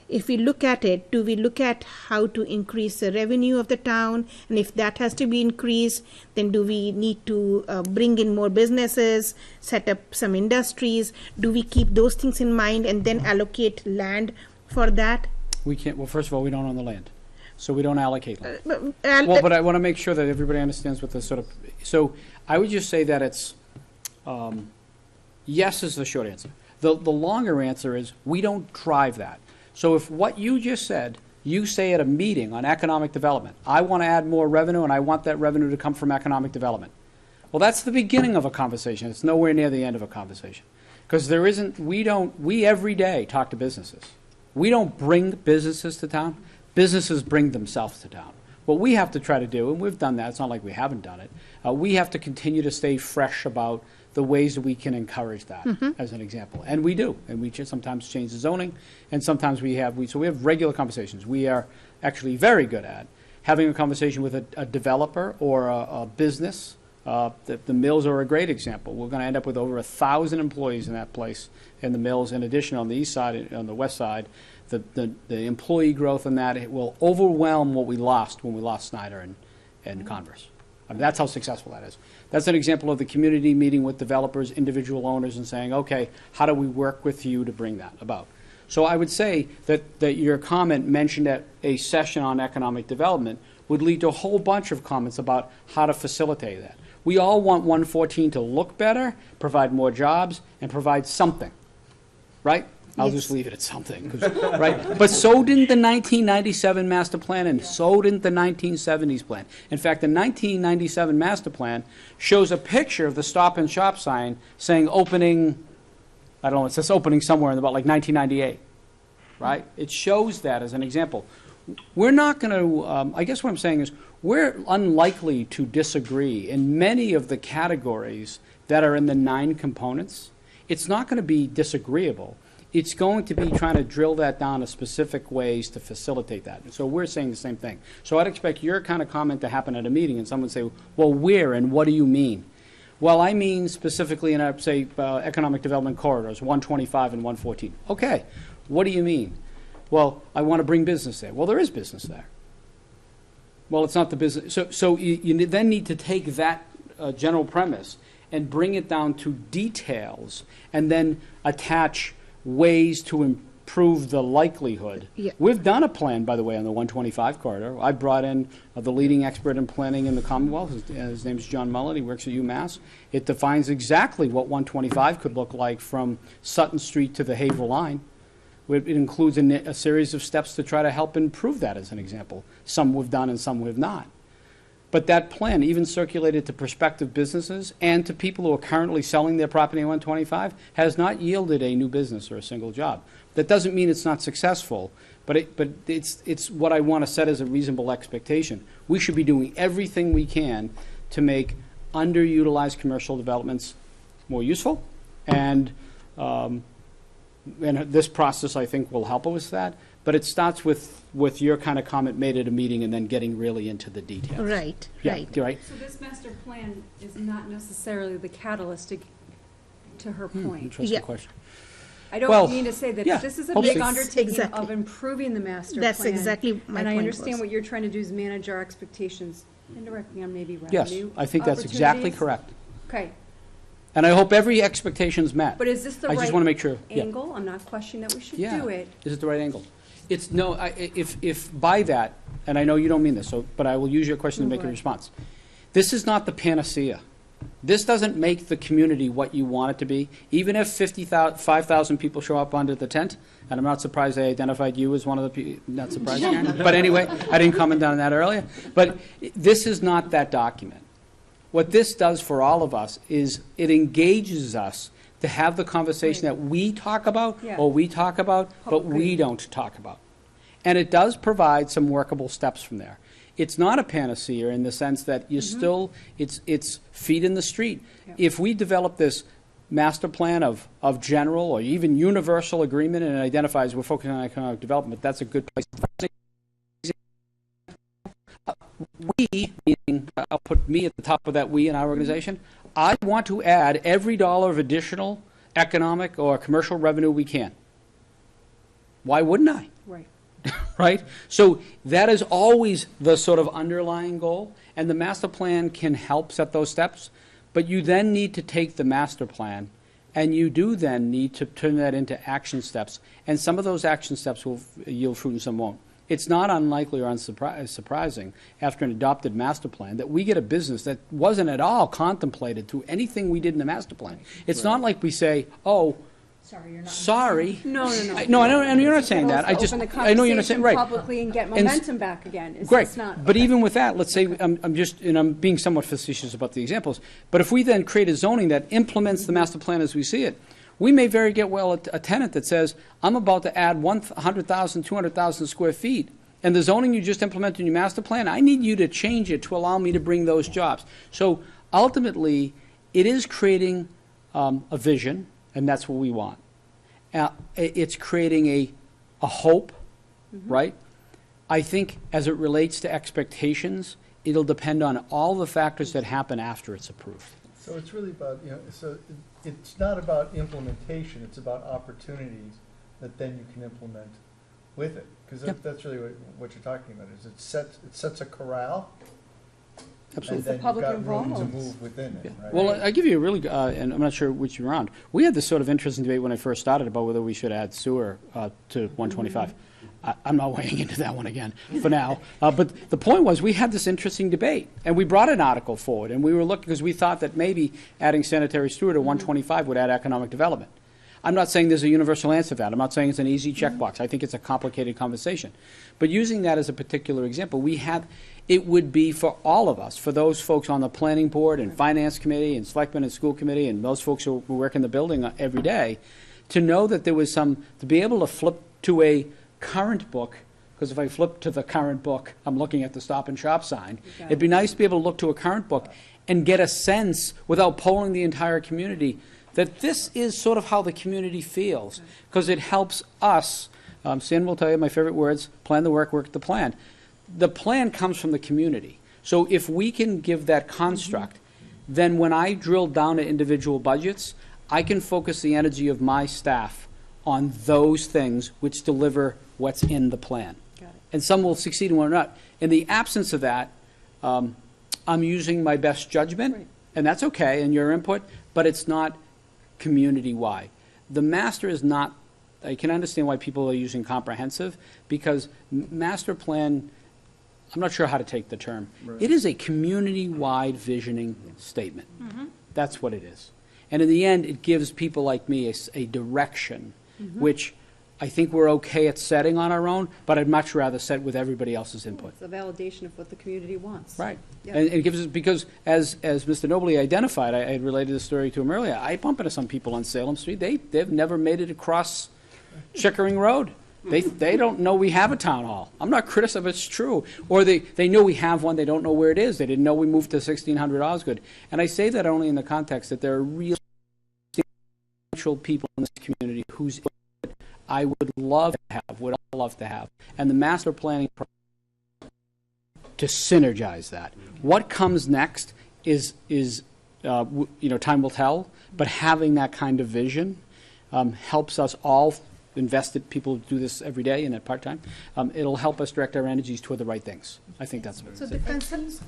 if we look at it, do we look at how to increase the revenue of the town? And if that has to be increased, then do we need to bring in more businesses, set up some industries? Do we keep those things in mind and then allocate land for that? We can't, well, first of all, we don't own the land, so we don't allocate land. Well, but I want to make sure that everybody understands what the sort of, so I would just say that it's, yes is the short answer. The longer answer is we don't drive that. So if what you just said, you say at a meeting on economic development, I want to add more revenue and I want that revenue to come from economic development. Well, that's the beginning of a conversation. It's nowhere near the end of a conversation. Because there isn't, we every day talk to businesses. We don't bring businesses to town. Businesses bring themselves to town. What we have to try to do, and we've done that, it's not like we haven't done it, we have to continue to stay fresh about the ways that we can encourage that, as an example. And we do. And we sometimes change the zoning, and sometimes so we have regular conversations. We are actually very good at having a conversation with a developer or a business. The mills are a great example. We're going to end up with over 1,000 employees in that place, in the mills. In addition, on the east side, on the west side, the employee growth in that, it will overwhelm what we lost when we lost Snyder and Converse. I mean, that's how successful that is. That's an example of the community meeting with developers, individual owners, and saying, okay, how do we work with you to bring that about? So I would say that your comment mentioned at a session on economic development would lead to a whole bunch of comments about how to facilitate that. We all want 114 to look better, provide more jobs, and provide something, right? I'll just leave it at something, right? But so didn't the 1997 master plan, and so didn't the 1970s plan. In fact, the 1997 master plan shows a picture of the Stop and Shop sign saying opening, I don't know, it says opening somewhere in about like 1998, right? It shows that as an example. We're not going to, I guess what I'm saying is, we're unlikely to disagree in many of the categories that are in the 9 components. It's not going to be disagreeable. It's going to be trying to drill that down to specific ways to facilitate that. And so we're saying the same thing. So I'd expect your kind of comment to happen at a meeting, and someone would say, well, where and what do you mean? Well, I mean specifically in, say, economic development corridors, 125 and 114. Okay, what do you mean? Well, I want to bring business there. Well, there is business there. Well, it's not the business. So you then need to take that general premise and bring it down to details, and then attach ways to improve the likelihood. Yeah. We've done a plan, by the way, on the 125 corridor. I brought in the leading expert in planning in the Commonwealth. His name is John Mullen. He works at UMass. It defines exactly what 125 could look like from Sutton Street to the Haverhill line. It includes a series of steps to try to help improve that, as an example. Some we've done and some we've not. But that plan, even circulated to prospective businesses and to people who are currently selling their property in 125, has not yielded a new business or a single job. That doesn't mean it's not successful, but it's what I want to set as a reasonable expectation. We should be doing everything we can to make underutilized commercial developments more useful, and this process, I think, will help us with that. But it starts with your kind of comment made at a meeting and then getting really into the details. Right, Yeah, right. you're right. So this master plan is not necessarily the catalyst to her point. Interesting Yeah. question. I don't Well, mean to say that yeah, this is a hope big so. undertaking Exactly. of improving the master plan. That's exactly my And I point understand was. what you're trying to do is manage our expectations indirectly on maybe Yes, revenue I think that's exactly opportunities. correct. Okay, And I hope every expectation is met. but is this the I right just want to make sure. Yeah. angle? I'm not questioning that we should Yeah. do it. Is it the right angle? It's, no, if by that, and I know you don't mean this, but I will use your question to No, make go a ahead. response. This is not the panacea. This doesn't make the community what you want it to be. Even if 5,000 people show up under the tent, and I'm not surprised they identified you as one of the people, not surprised, Karen. But anyway, I didn't comment on that earlier. But this is not that document. What this does for all of us is it engages us to have the conversation that we talk about, Yeah. or we talk about, but we don't talk about. And it does provide some workable steps from there. It's not a panacea in the sense that you still, it's feet in the street. Yep. If we develop this master plan of general or even universal agreement and it identifies we're focusing on economic development, that's a good place. We, meaning, I'll put me at the top of that we in our organization, I want to add every dollar of additional economic or commercial revenue we can. Why wouldn't I? Right. Right? So that is always the sort of underlying goal, and the master plan can help set those steps, but you then need to take the master plan, and you do then need to turn that into action steps, and some of those action steps will yield fruit and some won't. It's not unlikely or surprising after an adopted master plan that we get a business that wasn't at all contemplated through anything we did in the master plan. It's not like we say, oh, Sorry, you're not. sorry. No. No, I know, and you're not saying that. I just, I know you're not saying, right. Publicly and get And momentum back again. It's Great, just not. but okay. even with that, let's say, I'm being somewhat facetious about the examples, but if we then create a zoning that implements the master plan as we see it, we may very get well a tenant that says, I'm about to add 100,000, 200,000 square feet, and the zoning you just implemented in your master plan, I need you to change it to allow me to bring those jobs. So ultimately, it is creating a vision, and that's what we want. It's creating a hope, right? I think as it relates to expectations, it'll depend on all the factors that happen after it's approved. So it's really about, so it's not about implementation, it's about opportunities that then you can implement with it. Because Yeah. that's really what you're talking about, is it sets a corral, Absolutely. and then you've public got room to involved. move within it, right? Well, I give you a really, and I'm not sure which you're on. We had this sort of interesting debate when I first started about whether we should add sewer to 125. I'm not weighing into that one again for now. But the point was, we had this interesting debate, and we brought an article forward, and we were looking because we thought that maybe adding sanitary sewer to 125 would add economic development. I'm not saying there's a universal answer to that. I'm not saying it's an easy checkbox. I think it's a complicated conversation. But using that as a particular example, it would be for all of us, for those folks on the planning board and finance committee and selectmen and school committee and those folks who work in the building every day, to know that there was to be able to flip to a current book, because if I flip to the current book, I'm looking at the Stop and Shop sign. It'd be nice to be able to look to a current book and get a sense, without polling the entire community, that this is sort of how the community feels, because it helps us. Stan will tell you my favorite words: plan the work, work the plan. The plan comes from the community. So if we can give that construct, then when I drill down to individual budgets, I can focus the energy of my staff on those things which deliver what's in the plan. Got it. And some will succeed and one will not. In the absence of that, I'm using my best judgment, Right. and that's okay, and your input, but it's not community-wide. The master is not, I can understand why people are using comprehensive, because master plan, I'm not sure how to take the term. Right. It is a community-wide visioning statement. That's what it is. And in the end, it gives people like me a direction, which I think we're okay at setting on our own, but I'd much rather set with everybody else's input. It's a validation of what the community wants. Right. Yeah. And it gives us, because as Mr. Nobley identified, I had related the story to him earlier, I bump into some people on Salem Street, they've never made it across Chickering Road. They don't know we have a town hall. I'm not criticizing, it's true. Or they know we have one, they don't know where it is. They didn't know we moved to 1600 Osgood. And I say that only in the context that there are real people in this community whose I would love to have, and the master planning to synergize that. What comes next is time will tell, but having that kind of vision helps us all invested people who do this every day and at part-time. It'll help us direct our energies toward the right things. I think that's what it So is. the concerns,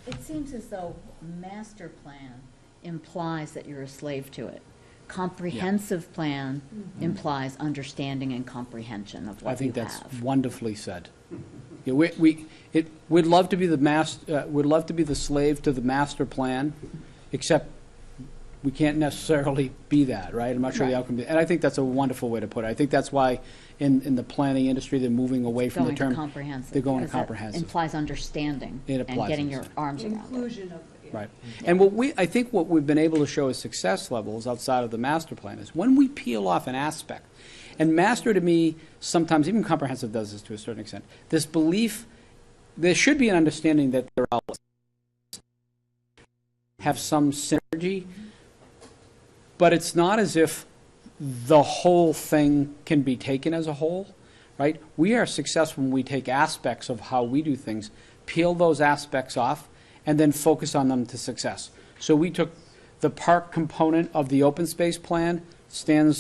It seems as though master plan implies that you're a slave to it. Comprehensive plan implies understanding and comprehension of I what you think that's have. wonderfully said. Yeah, we'd love to be the slave to the master plan, except we can't necessarily be that, right? I'm not sure the outcome. And I think that's a wonderful way to put it. I think that's why in the planning industry they're moving away from the Going to term. comprehensive. They're going to because that comprehensive. implies understanding It and applies getting your understanding. arms around it. Inclusion of, yeah. Right. And I think what we've been able to show as success levels outside of the master plan is when we peel off an aspect, and master to me, sometimes even comprehensive does this to a certain extent, this belief, there should be an understanding that they're all have some synergy, but it's not as if the whole thing can be taken as a whole, right? We are successful when we take aspects of how we do things, peel those aspects off, and then focus on them to success. So we took the park component of the open space plan, a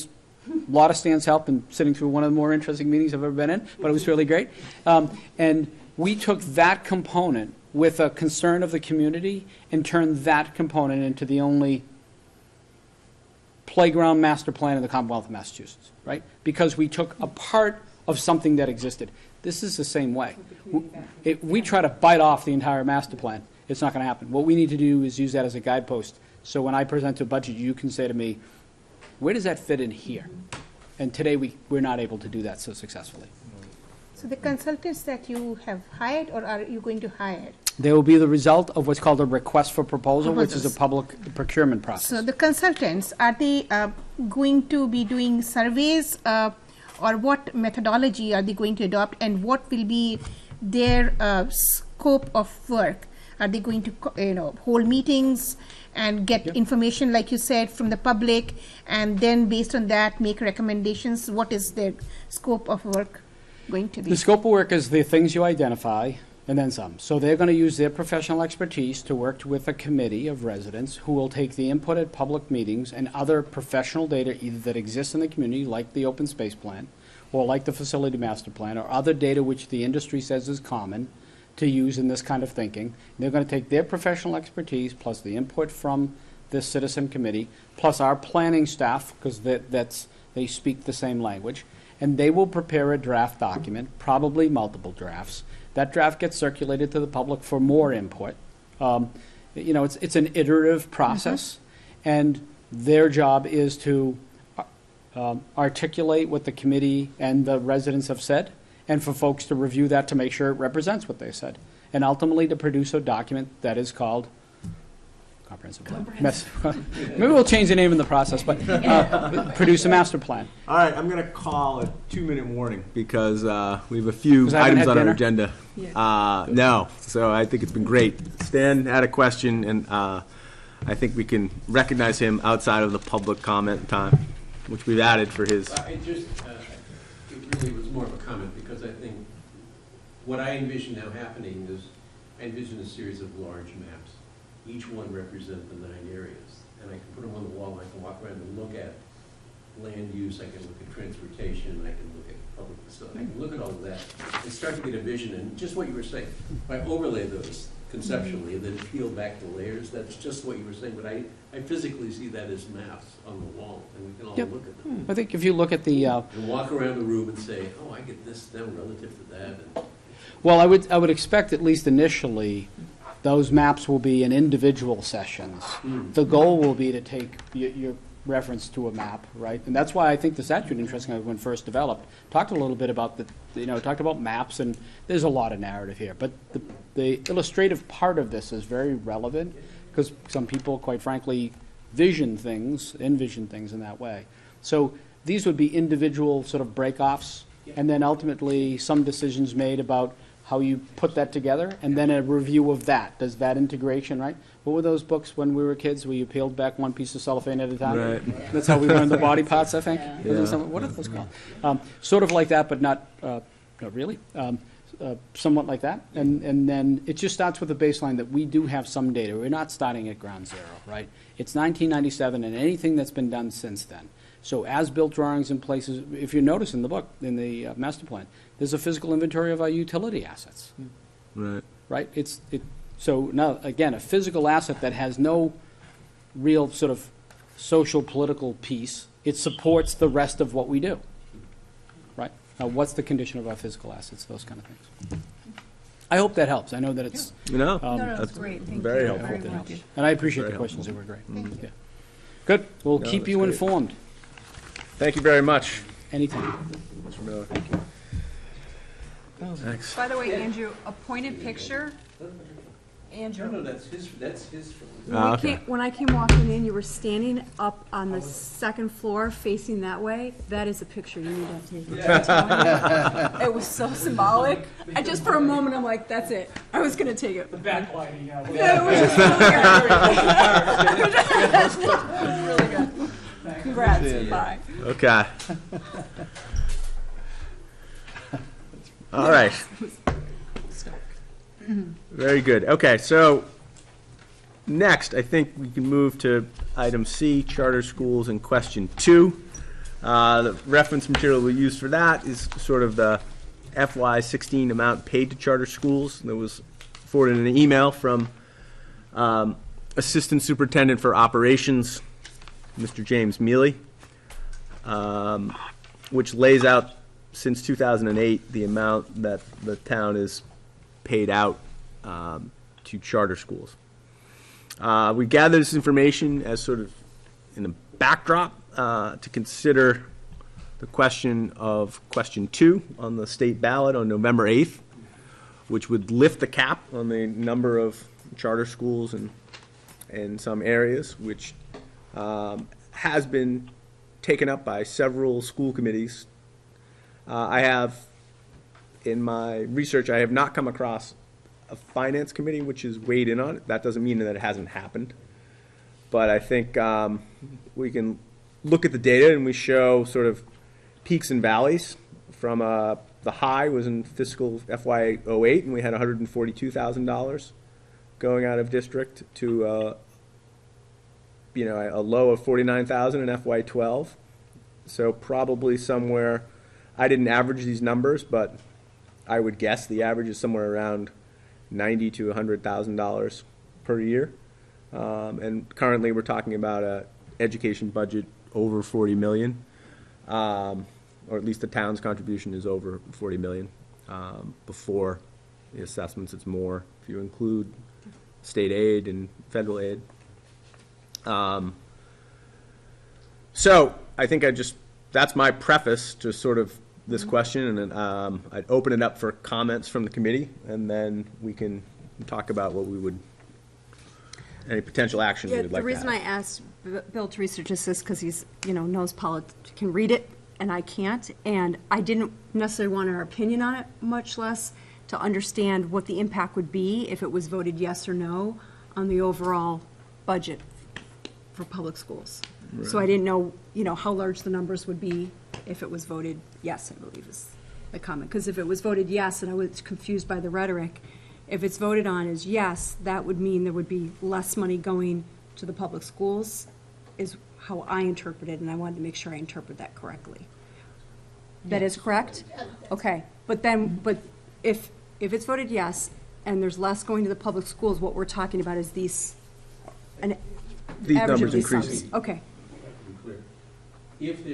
lot of Stan's help in sitting through one of the more interesting meetings I've ever been in, but it was really great. And we took that component with a concern of the community and turned that component into the only playground master plan in the Commonwealth of Massachusetts, right? Because we took a part of something that existed. This is the same way. We try to bite off the entire master plan. It's not going to happen. What we need to do is use that as a guidepost. So when I present a budget, you can say to me, where does that fit in here? And today we're not able to do that so successfully. so the consultants that you have hired or are you going to hire? They will be the result of what's called a request for proposal, which is a Proposals. public procurement process. So the consultants, are they going to be doing surveys or what methodology are they going to adopt and what will be their scope of work? Are they going to hold meetings and get information, like you said, from the public and then based on that make recommendations? What is their scope of work going to be? The scope of work is the things you identify and then some. So they're going to use their professional expertise to work with a committee of residents who will take the input at public meetings and other professional data either that exists in the community, like the open space plan, or like the facility master plan, or other data which the industry says is common to use in this kind of thinking. They're going to take their professional expertise plus the input from this citizen committee, plus our planning staff, because they speak the same language, and they will prepare a draft document, probably multiple drafts. That draft gets circulated to the public for more input. It's an iterative process, and their job is to articulate what the committee and the residents have said, and for folks to review that to make sure it represents what they said, and ultimately to produce a document that is called comprehensive plan. Maybe we'll change the name in the process, but produce a master plan. All right, I'm going to call a 2-minute warning because we have a few 'Cause I haven't items had on our dinner? agenda. No, so I think it's been great. Stan had a question, and I think we can recognize him outside of the public comment time, which we've added for his. It really was more of a comment because I think what I envision now happening is I envision a series of large maps. Each one represent the 9 areas. And I can put them on the wall, and I can walk around and look at land use, I can look at transportation, I can look at public facility, I can look at all of that and start to get a vision. And just what you were saying, if I overlay those conceptually and then peel back the layers, that's just what you were saying. But I physically see that as maps on the wall, and we can all look at them. I think if you look at the And walk around the room and say, oh, I get this then relative to that. And well, I would expect at least initially, those maps will be in individual sessions. The goal will be to take your reference to a map, right? And that's why I think the statute, interestingly, when first developed, talked a little bit about talked about maps, and there's a lot of narrative here. But the illustrative part of this is very relevant, because some people, quite frankly, envision things in that way. So these would be individual sort of break-offs, and then ultimately some decisions made about how you put that together, and then a review of that. Does that integration, right? What were those books when we were kids where you peeled back one piece of cellophane at a time? Right. That's how we learned the body parts, I think. Yeah. What are those called? Sort of like that, but not really. Somewhat like that. And then it just starts with a baseline that we do have some data. We're not starting at ground zero, right? It's 1997 and anything that's been done since then. So as-built drawings in places, if you notice in the book, in the master plan, there's a physical inventory of our utility assets. Right. Right? So now, again, a physical asset that has no real sort of social, political piece, it supports the rest of what we do. Right? Now, what's the condition of our physical assets, those kind of things. I hope that helps. I know that it's... That's great. Thank very you. helpful. Very that much. helps. And I appreciate Very the questions. They helpful. were great. Yeah. Good. We'll No, keep that's you great. informed Thank you very much, anytime. Mr. Miller. Thanks. By the way, Andrew, a pointed picture, No, Andrew, that's his Okay. when I came walking in, you were standing up on the second floor facing that way. That is a picture you need to take. I'm telling you. It was so symbolic. I just for a moment, I'm like, that's it. I was going to take it. The backlighting. Yeah, it was just really good. Really good. Congrats. Bye. Okay. All right. Very good. Okay, so next, I think we can move to item C, charter schools, and question 2. The reference material we use for that is sort of the FY16 amount paid to charter schools. That was forwarded in an email from Assistant Superintendent for Operations, Mr. James Mealy, which lays out since 2008 the amount that the town has paid out to charter schools. We gather this information as sort of in a backdrop to consider the question of question 2 on the state ballot on November 8th, which would lift the cap on the number of charter schools in some areas, which has been taken up by several school committees. I have, in my research, I have not come across a finance committee which has weighed in on it. That doesn't mean that it hasn't happened. But I think we can look at the data and we show sort of peaks and valleys from the high was in fiscal FY08 and we had $142,000 going out of district to a low of $49,000 in FY12. So probably somewhere, I didn't average these numbers, but I would guess the average is somewhere around $90,000 to $100,000 per year. And currently we're talking about a education budget over 40 million, or at least the town's contribution is over 40 million. Before the assessments, it's more if you include state aid and federal aid. So I think that's my preface to sort of this question, and then I'd open it up for comments from the committee, and then we can talk about what we would, any potential action we Yeah, would the like to reason I have. asked Bill to research this is because he's, knows politics, can read it, and I can't. And I didn't necessarily want our opinion on it, much less to understand what the impact would be if it was voted yes or no on the overall budget for public schools. So I didn't know, how large the numbers would be if it was voted yes, I believe is the comment. Because if it was voted yes, and I was confused by the rhetoric, if it's voted on as yes, that would mean there would be less money going to the public schools, is how I interpret it, and I wanted to make sure I interpret that correctly. That is correct? Okay, but if it's voted yes, and there's less going to the public schools, what we're talking about is these These average of numbers these sums. increasing. Okay, To be clear, if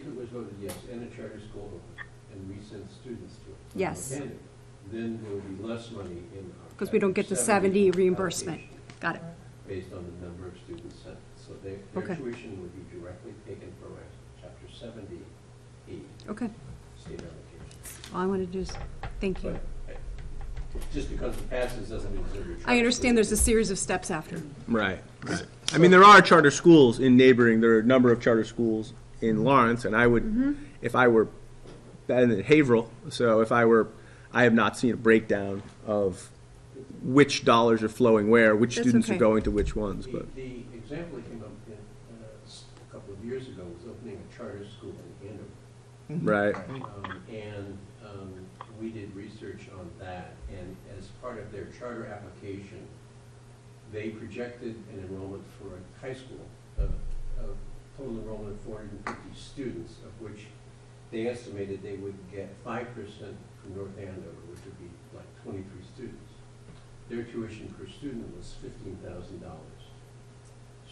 it was voted yes and a charter school opened and we sent students to it. Yes. Then there would be less money in our. because we don't get the 70 reimbursement. Got it. based on the number of students sent. So their Okay. tuition would be directly taken from our Chapter 70E Okay. state allocation. All I want to do is, thank you. But just because it passes doesn't mean it's going to be. I understand there's a series of steps after. Right. I mean, there are charter schools in neighboring, there are a number of charter schools in Lawrence, and I would, if I were, and in Haverhill, so if I were, I have not seen a breakdown of which dollars are flowing where, which That's students are okay. going to which ones, but. The example that came up a couple of years ago was opening a charter school in Andover. Right. And we did research on that, and as part of their charter application, they projected an enrollment for a high school, a total enrollment of 450 students, of which they estimated they would get 5% from North Andover, which would be like 23 students. Their tuition per student was $15,000.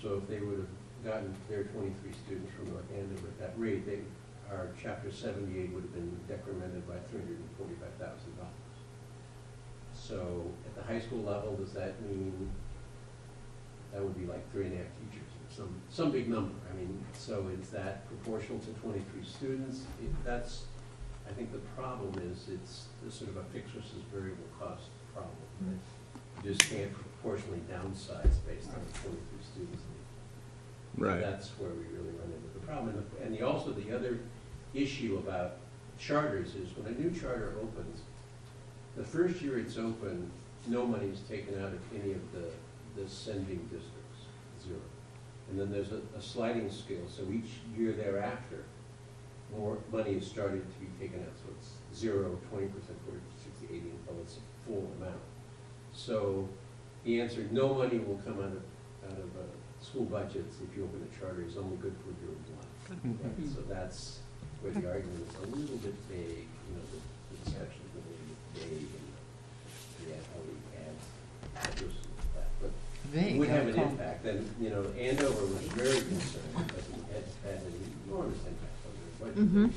So if they would have gotten their 23 students from North Andover at that rate, our Chapter 78 would have been decremented by $345,000. So at the high school level, does that mean that would be like 3.5 teachers, or some big number? I mean, so is that proportional to 23 students? That's, I think the problem is it's sort of a fixed versus variable cost problem. Right? You just can't proportionally downsize based on the 23 students. Right. That's where we really run into the problem. And also the other issue about charters is when a new charter opens, the first year it's open, no money is taken out of any of the sending districts, 0. And then there's a sliding scale, so each year thereafter, more money is started to be taken out. So it's 0, 20%, 40%, 60, 80, until it's a full amount. So the answer, no money will come out of school budgets if you open a charter is only good for year 1. Right? So that's where the argument is a little bit vague, the discussion is a little bit vague, and how we add this to that. But it would have an impact, and, Andover was very concerned because it had an enormous impact on their budget.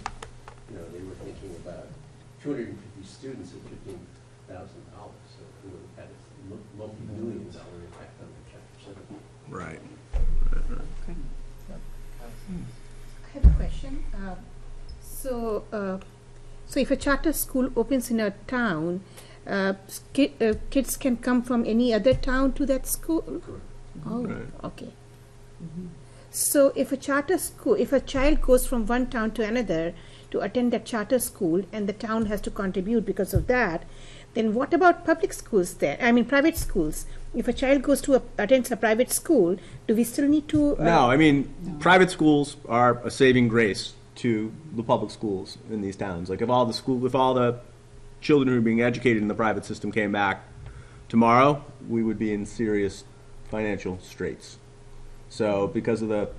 They were thinking about 250 students at $15,000, so it would have had a multi-million-dollar impact on the Chapter 70. Right. I have a question. So if a charter school opens in a town, kids can come from any other town to that school? Correct. Oh, Right. okay. So if a child goes from one town to another to attend that charter school and the town has to contribute because of that, then what about public schools there? I mean, private schools. If a child attends a private school, do we still need to? No, I mean, private schools are a saving grace to the public schools in these towns. Like if all the children who are being educated in the private system came back tomorrow, we would be in serious financial straits. So because of the,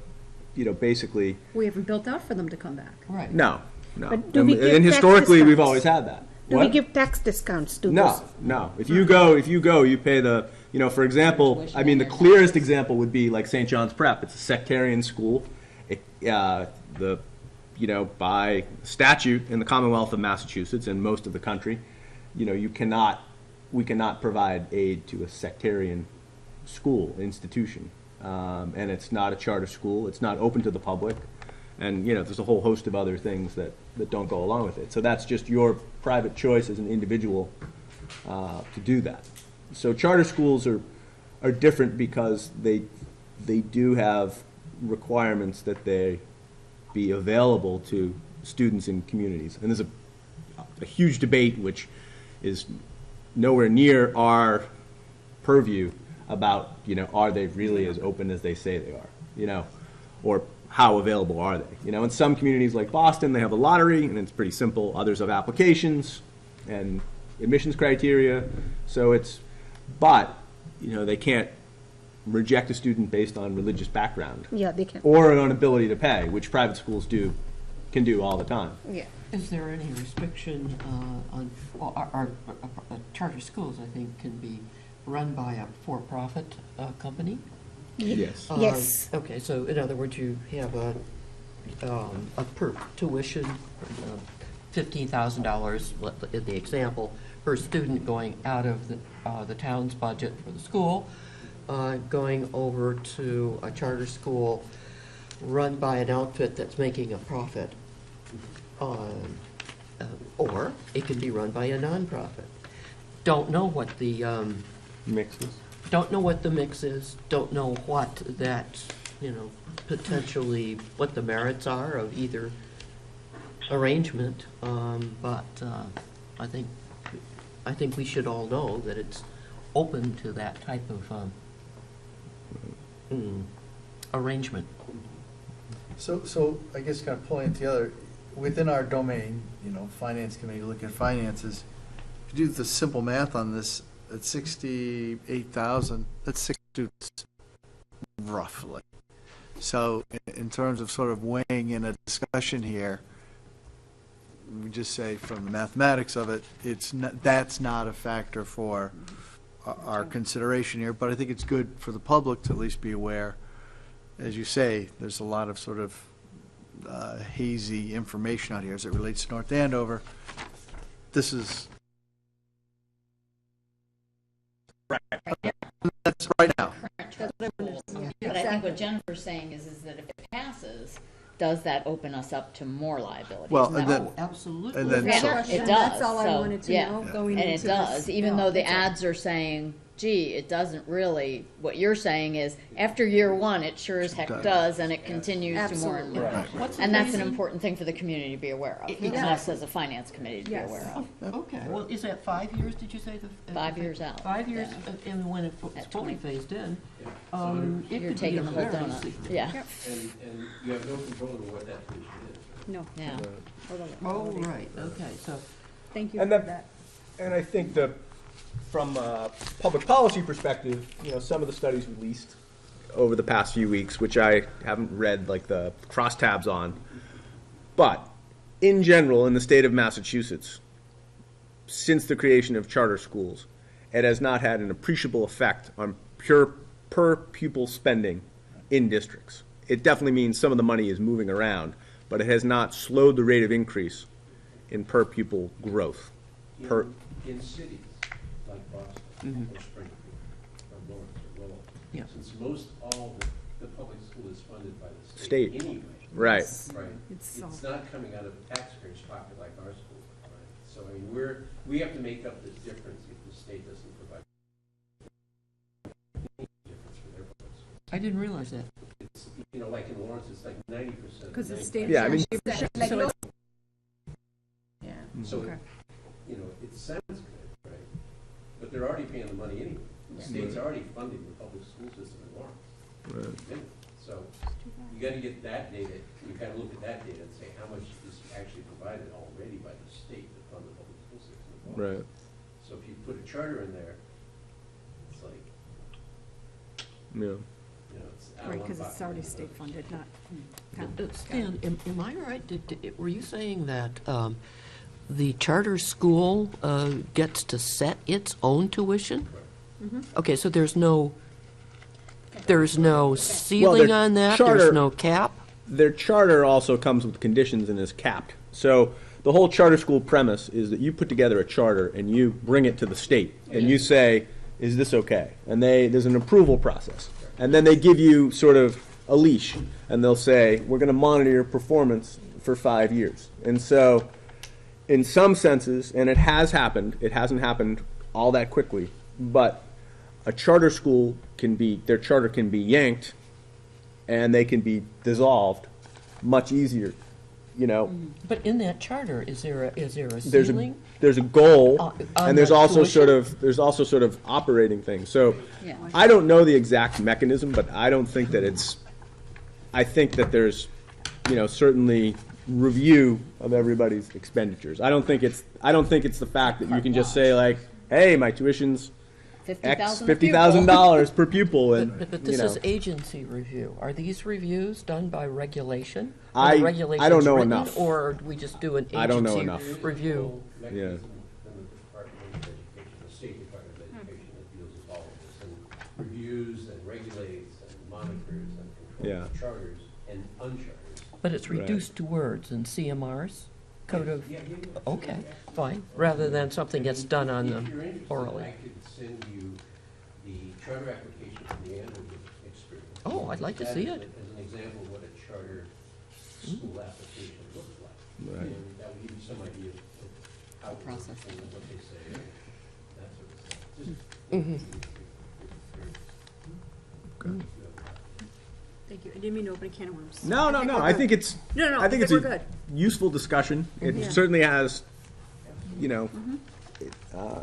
basically, We haven't built out for them to come back. Right. no. But do we give And tax historically, we've discounts? always had that. Do we What? give tax discounts to those? No. If you go, you pay the, for example, Tuition I mean, the and clearest example would be like St. John's Prep. It's a sectarian school. By statute in the Commonwealth of Massachusetts and most of the country, we cannot provide aid to a sectarian school institution. And it's not a charter school. It's not open to the public. And, there's a whole host of other things that don't go along with it. So that's just your private choice as an individual to do that. So charter schools are different because they do have requirements that they be available to students in communities. And there's a huge debate which is nowhere near our purview about, are they really as open as they say they are, or how available are they? In some communities like Boston, they have a lottery, and it's pretty simple. Others have applications and admissions criteria. So but they can't reject a student based on religious background. Yeah, they can. Or an inability to pay, which private schools can do all the time. Yeah. Is there any restriction on, our charter schools, I think, can be run by a for-profit company? Yes. Yes. Okay, so in other words, you have a per tuition, $15,000, in the example, per student going out of the town's budget for the school going over to a charter school run by an outfit that's making a profit. Or it can be run by a nonprofit. Don't know what the, Mixes. don't know what the mix is, don't know what that, potentially, what the merits are of either arrangement, but I think we should all know that it's open to that type of arrangement. So I guess kind of pulling it together, within our domain, finance committee, look at finances, if you do the simple math on this, at 68,000, that's 6 students, roughly. So in terms of sort of weighing in a discussion here, we just say from the mathematics of it, that's not a factor for our consideration here, but I think it's good for the public to at least be aware. As you say, there's a lot of sort of hazy information out here as it relates to North Andover. This is that's right now. But I think what Jennifer's saying is that if it passes, does that open us up to more liabilities? Well, and then, Absolutely. and then Yeah, so, it does. That's all I So, wanted to yeah. know going And into it does, this even bill. though the That's all. ads are saying, gee, it doesn't really, what you're saying is, after year one, it sure as heck does, and it continues to more and more. Absolutely. What's the And that's an reason? important thing for the community to be aware of, and Yeah. us as a finance committee to be Yes. aware of. Okay, well, is that 5 years, did you say? 5 years out. 5 years, Yeah. and when it's At fully 20. phased in, So it You're could be taking a the whole very donut, significant- yeah, And you have no control over what that tuition is. No. yeah. Hold on. Oh, right, okay, so, Thank you And for the- that. And I think from a public policy perspective, some of the studies released over the past few weeks, which I haven't read like the crosstabs on, but in general, in the state of Massachusetts, since the creation of charter schools, it has not had an appreciable effect on pure per pupil spending in districts. It definitely means some of the money is moving around, but it has not slowed the rate of increase in per pupil growth. In cities like Boston or Springfield or Lawrence or Lowell, Yeah. since most all the public school is funded by the State. state anyway. Right. Right. It's It's not coming out of the taxpayer's pocket like our school, right? So, I mean, we have to make up this difference if the state doesn't provide any difference for their public schools. I didn't realize that. It's, like in Lawrence, it's like 90%. Because the state. Yeah, I mean- Like, So Yeah. So, Okay. it sounds good, right? But they're already paying the money anyway. The state's already funding the public school system in Lawrence. Anyway, so you gotta get that data, you gotta look at that data and say how much is actually provided already by the state to fund the public school system in Lawrence. So if you put a charter in there, it's like, Yeah. it's out of Right, one because it's pocket already into state another. funded, not. Stan, am I right? Were you saying that the charter school gets to set its own tuition? Okay, so there's no ceiling their on that? charter- There's no cap? Their charter also comes with conditions and is capped. So the whole charter school premise is that you put together a charter and you bring it to the state and you say, is this okay? And there's an approval process. And then they give you sort of a leash and they'll say, we're going to monitor your performance for 5 years. And so in some senses, and it has happened, it hasn't happened all that quickly, but a charter school their charter can be yanked and they can be dissolved much easier, But in that charter, is there a There's ceiling? there's a goal, On and there's the also tuition? there's also sort of operating things. So Yeah. I don't know the exact mechanism, but I don't think that I think that there's, certainly review of everybody's expenditures. I don't think it's the fact that you can just say like, hey, my tuition's X $50,000 per pupil, and But this is agency review. Are these reviews done by regulation? Are I the regulations don't know written, enough. Or do we just do an I don't know agency enough. review? Mechanism in the Department of Education, the State Department of Education that deals with all of this and reviews and regulates and monitors and controls Yeah. charters and uncharters. But it's Right. reduced to words and CMRs, code of, Yeah, yeah, yeah. okay, fine, rather than something that's done on If them you're interested, orally. I could send you the charter application from the Andover experience. Oh, I'd like to see it. As an example of what a charter school application looks like. Right. And that would give you some idea of how it Process. works and what they say, that sort of stuff. Just Thank you. I didn't mean to open a can of worms. No. we're I good. think it's. No, I think it's we're a good. useful discussion. It Yeah. certainly has,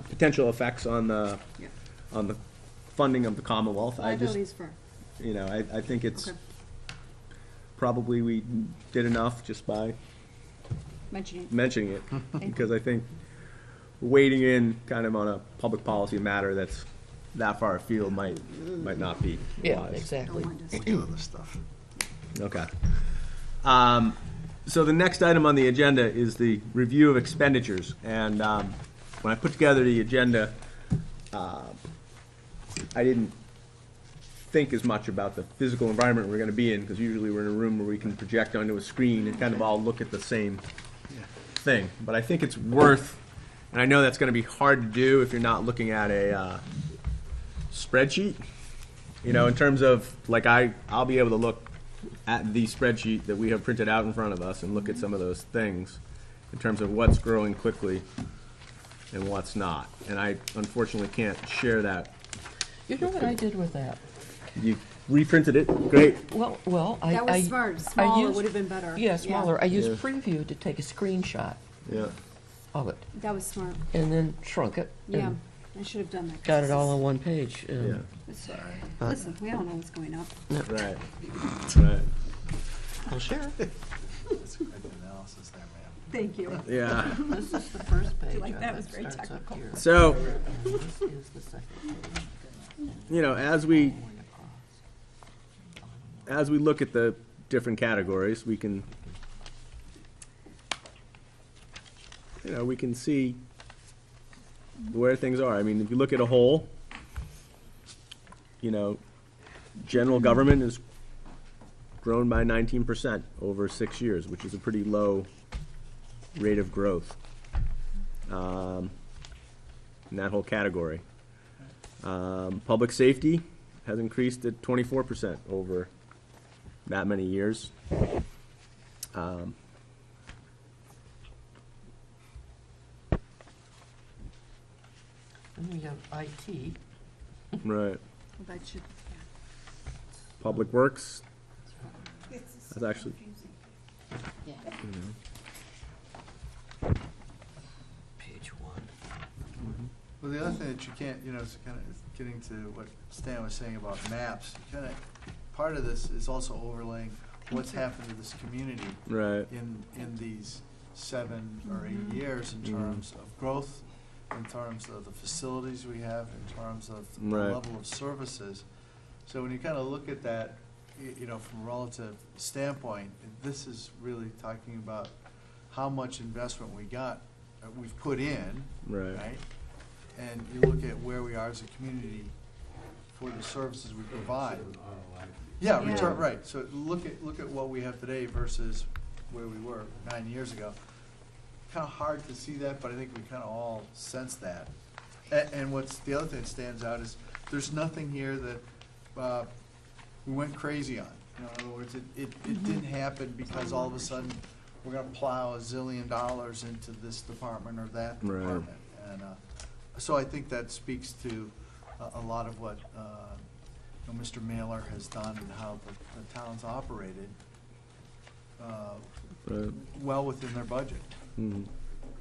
potential effects on the Yeah. on the funding of the Commonwealth. Liabilities for, I think it's okay, probably we did enough just by mentioning it, because I think wading in kind of on a public policy matter that's that far afield might not be Yeah, wise. exactly. Other stuff. Okay. So the next item on the agenda is the review of expenditures. And when I put together the agenda, I didn't think as much about the physical environment we're going to be in, because usually we're in a room where we can project onto a screen and kind of all look at the same thing. But I think it's worth, and I know that's going to be hard to do if you're not looking at a spreadsheet, in terms of, like, I'll be able to look at the spreadsheet that we have printed out in front of us and look at some of those things in terms of what's growing quickly and what's not. And I unfortunately can't share that. You know what I did with that? You reprinted it, great. Well, I. that was smart. Smaller would have been better. Yeah, smaller. I used Yeah. Preview to take a screenshot Yeah. of it That was smart. and then shrunk it. Yeah, and I should have done that. 'cause Got this it all is- on one page. Yeah. Listen, we all know what's going up. Right. Right. I'll share. That's a good analysis there, man. Thank you. Yeah. This is the first page. like I that? It think, was very starts up technical. here. So, And this is the second page. as we look at the different categories, we can see where things are. I mean, if you look at a whole, general government has grown by 19% over 6 years, which is a pretty low rate of growth in that whole category. Public safety has increased at 24% over that many years. And we have IT. Right. That should, Public Works, that's actually, Yeah. Page one. Well, the other thing that you can't, it's kind of getting to what Stan was saying about maps. Part of this is also overlaying what's happened to this community right, in these 7 or 8 years in terms of growth, in terms of the facilities we have, in terms of the Right. level of services. So when you kind of look at that, from a relative standpoint, this is really talking about how much investment we've put in, right, right? And you look at where we are as a community for the services we provide. Yeah, Yeah. return, right. So look at what we have today versus where we were 9 years ago. Kind of hard to see that, but I think we kind of all sense that. And what's the other thing that stands out is there's nothing here that we went crazy on. In other words, it didn't happen because all of a sudden we're going to plow $1 zillion into this department or that Right. department. And so I think that speaks to a lot of what Mr. Mailer has done and how the town's operated right. well within their budget. Mhm.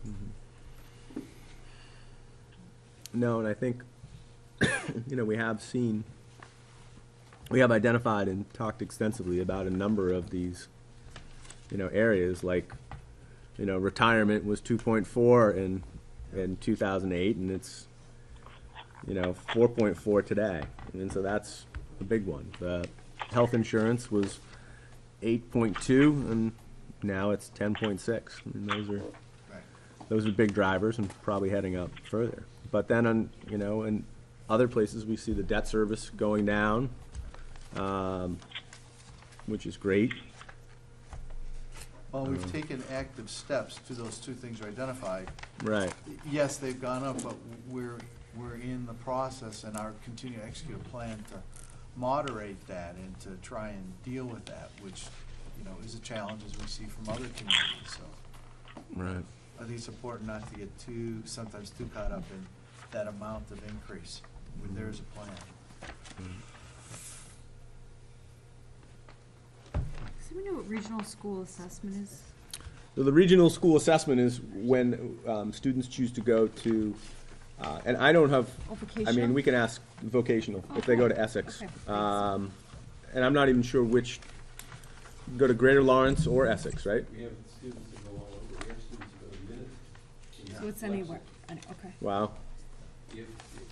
Mhm. No, and I think, we have identified and talked extensively about a number of these, areas, like, retirement was 2.4 in 2008, and it's, 4.4 today. And so that's a big one. The health insurance was 8.2, and now it's 10.6. I mean, those are big drivers and probably heading up further. But then in other places, we see the debt service going down, which is great. Well, we've taken active steps to those two things we identified. Right. Yes, they've gone up, but we're we're in the process and are continuing to execute a plan to moderate that and to try and deal with that, which, you know, is a challenge as we see from other communities, so. Right. I think it's important not to get sometimes too caught up in that amount of increase, when there's a plan. So we know what regional school assessment is? So the regional school assessment is when students choose to go to, and I don't have, Oh, I vocational? mean, we can ask vocational if they go to Essex. Okay. And I'm not even sure which, go to Greater Lawrence or Essex, right? We have students that go all over, we have students that go to Minute. So it's anywhere, okay. Wow, If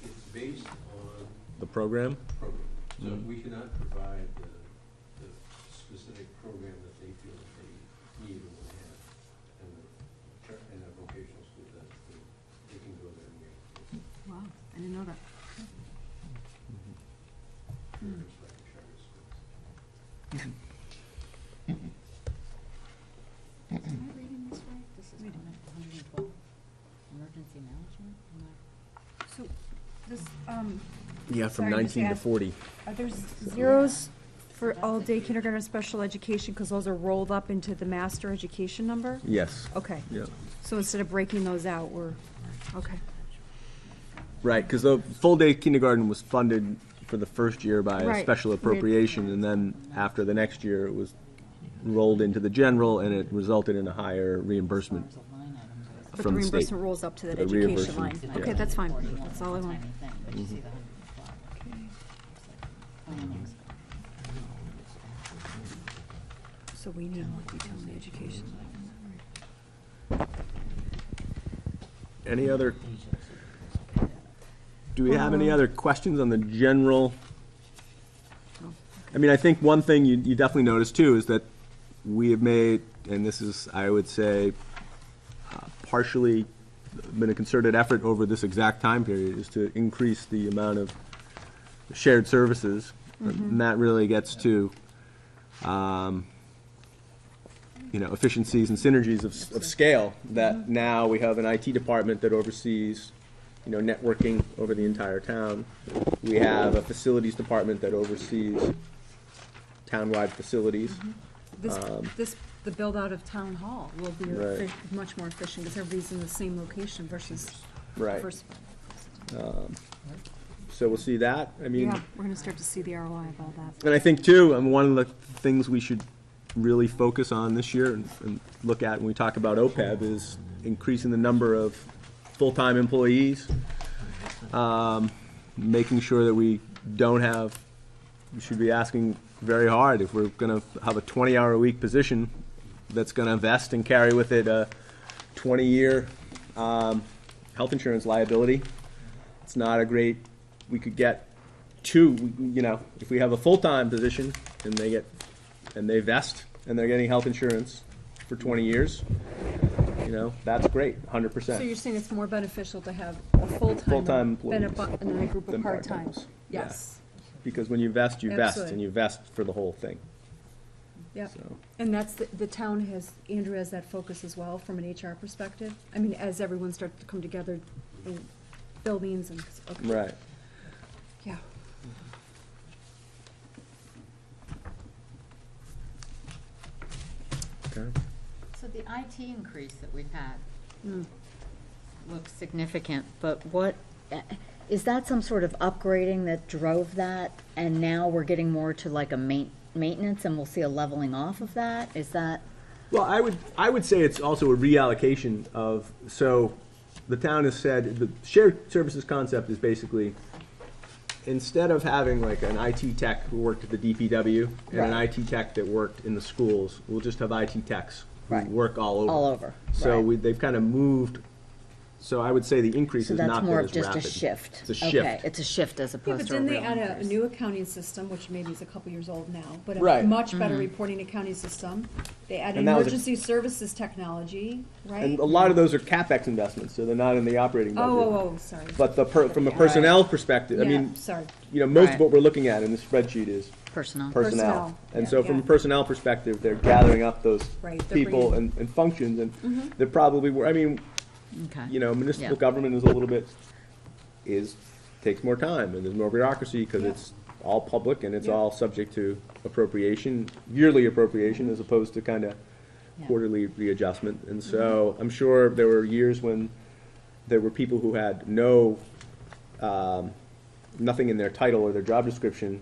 it's based on the program. program, so Mhm. we cannot provide the specific program that they feel that they need or will have. And a vocational school, that they can go there and get. Wow, I didn't know that. Just like charter schools. Am I reading this right? This is 112, emergency management? So, this, Yeah, from Sorry, just 19 to ask- 40. are there zeros for all-day kindergarten and special education, because those are rolled up into the master education number? Yes. Okay, Yeah. so instead of breaking those out, okay. Right, because the full-day kindergarten was funded for the first year by a Right. special appropriation, and then after the next year, it was rolled into the general, and it resulted in a higher reimbursement There's a line item, But the from the state. reimbursement rolls up to that The education line. reimbursement, Okay, yeah. that's fine, that's all I want. tiny thing, but you see the 112. So we need more detail on the education. Any other, do we have any other questions on the general? I mean, I think one thing you definitely notice too is that we have made, and this is, I would say, partially been a concerted effort over this exact time period, is to increase the amount of shared services. And that really gets to, efficiencies and synergies of scale, that now we have an IT department that oversees, networking over the entire town. We have a facilities department that oversees townwide facilities. The build-out of town hall will be Right. much more efficient, because everybody's in the same location versus Right. first. So we'll see that. I mean, Yeah, we're gonna start to see the ROI of all that. and I think too, one of the things we should really focus on this year and look at when we talk about OPEB is increasing the number of full-time employees, making sure that we should be asking very hard if we're going to have a 20-hour-a-week position that's going to vest and carry with it a 20-year health insurance liability. It's not a great, we could get two, if we have a full-time position and they vest and they're getting health insurance for 20 years, that's great, 100%. So you're saying it's more beneficial to have a Full-time full-timer employees than a group of than part-times? part-timers. Yes, Because when you vest, you vest, Absolutely. and you vest for the whole thing. yep. So, And that's, the town has, Andrew has that focus as well from an HR perspective? I mean, as everyone starts to come together in buildings and, okay. right. Yeah. Okay. So the IT increase that we've had Mm. looks significant, but is that some sort of upgrading that drove that? And now we're getting more to like a maintenance and we'll see a leveling off of that? Is that? Well, I would say it's also a reallocation of, so the town has said, the shared services concept is basically, instead of having like an IT tech who worked at the DPW and an Right. IT tech that worked in the schools, we'll just have IT techs who Right. work all over. All over, So right. they've kind of moved, so I would say the increase So has that's not been more of as just rapid. a shift? It's a Okay, shift. it's a shift as Yeah, opposed but to a didn't they real add a increase. new accounting system, which maybe is a couple years old now, but a Right. much better Mm-hmm. reporting accounting system? They added And that was a- emergency services technology, right? And a lot of those are CapEx investments, so they're not in the operating budget. Oh, sorry. But from a personnel perspective, I Yeah, mean, sorry. most Right. of what we're looking at in the spreadshit is Personnel. personnel. Personnel, And yeah. so from a Yeah. personnel perspective, they're gathering up those Right, they're people bringing- and functions, and they're probably, municipal Yeah. government is a little bit takes more time, and there's more bureaucracy, because it's all public, and it's all subject to appropriation, yearly appropriation, as opposed to kind of quarterly readjustment. And so I'm sure there were years when there were people who had nothing in their title or their job description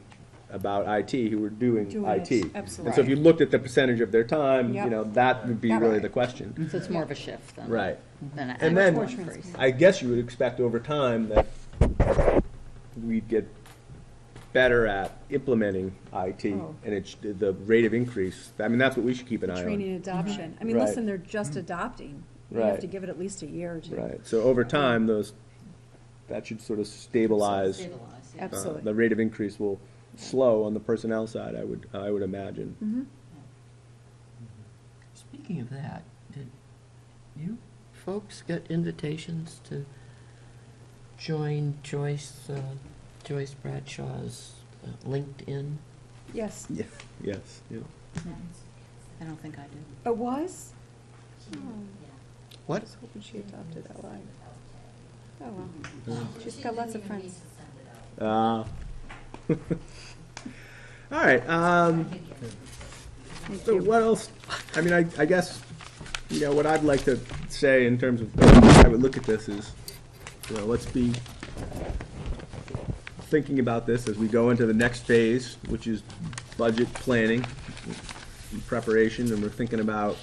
about IT who were doing IT. absolutely. And so if you looked at the percentage of their time, Yep. that would be Yep. really the question. So it's more of a shift than. Right. Than an And actual then, increase. I guess you would expect over time that we'd get better at implementing IT, Oh. and the rate of increase, I mean, that's what we should keep an eye Training on. and adoption. I mean, Right. listen, they're just adopting. You have Right. to give it at least a year or two. Right, so over time, that should sort of stabilize. Absolutely. The rate of increase will slow on the personnel side, I would imagine. Mm-hmm. Speaking of that, did you folks get invitations to join Joyce Bradshaw's LinkedIn? Yes. Yeah. Yes, yeah. I don't think I did. It was? What? I was hoping she adopted that line. Oh, well. She's got lots of friends. All right, so what else, I mean, I guess, what I'd like to say in terms of how I would look at this is, let's be thinking about this as we go into the next phase, which is budget planning and preparation, and we're thinking about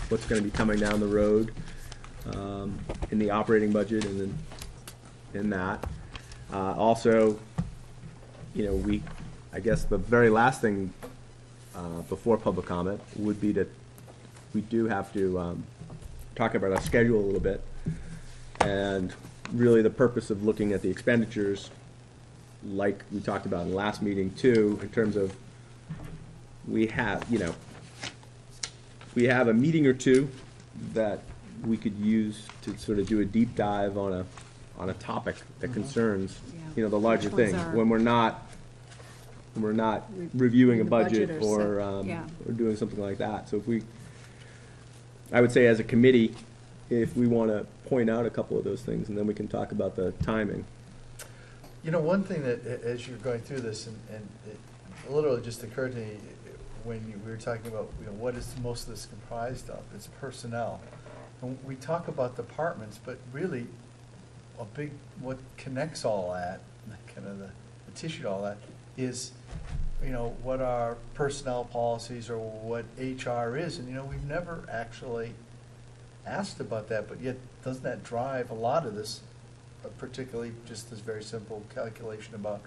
what's going to be coming down the road in the operating budget, and then in that. Also, I guess the very last thing before public comment would be that we do have to talk about our schedule a little bit, and really the purpose of looking at the expenditures, like we talked about in the last meeting too, in terms of we have a meeting or two that we could use to sort of do a deep dive on a topic that concerns, the larger Which ones thing, are- when we're not reviewing a the budget budget or or yeah. or doing something like that. So I would say as a committee, if we want to point out a couple of those things, and then we can talk about the timing. One thing that, as you're going through this, and it literally just occurred to me when we were talking about, what is most of this comprised of? It's personnel. And we talk about departments, but really, what connects all that, kind of the tissue to all that, is, what our personnel policies or what HR is. And, we've never actually asked about that, but yet doesn't that drive a lot of this, particularly just this very simple calculation about,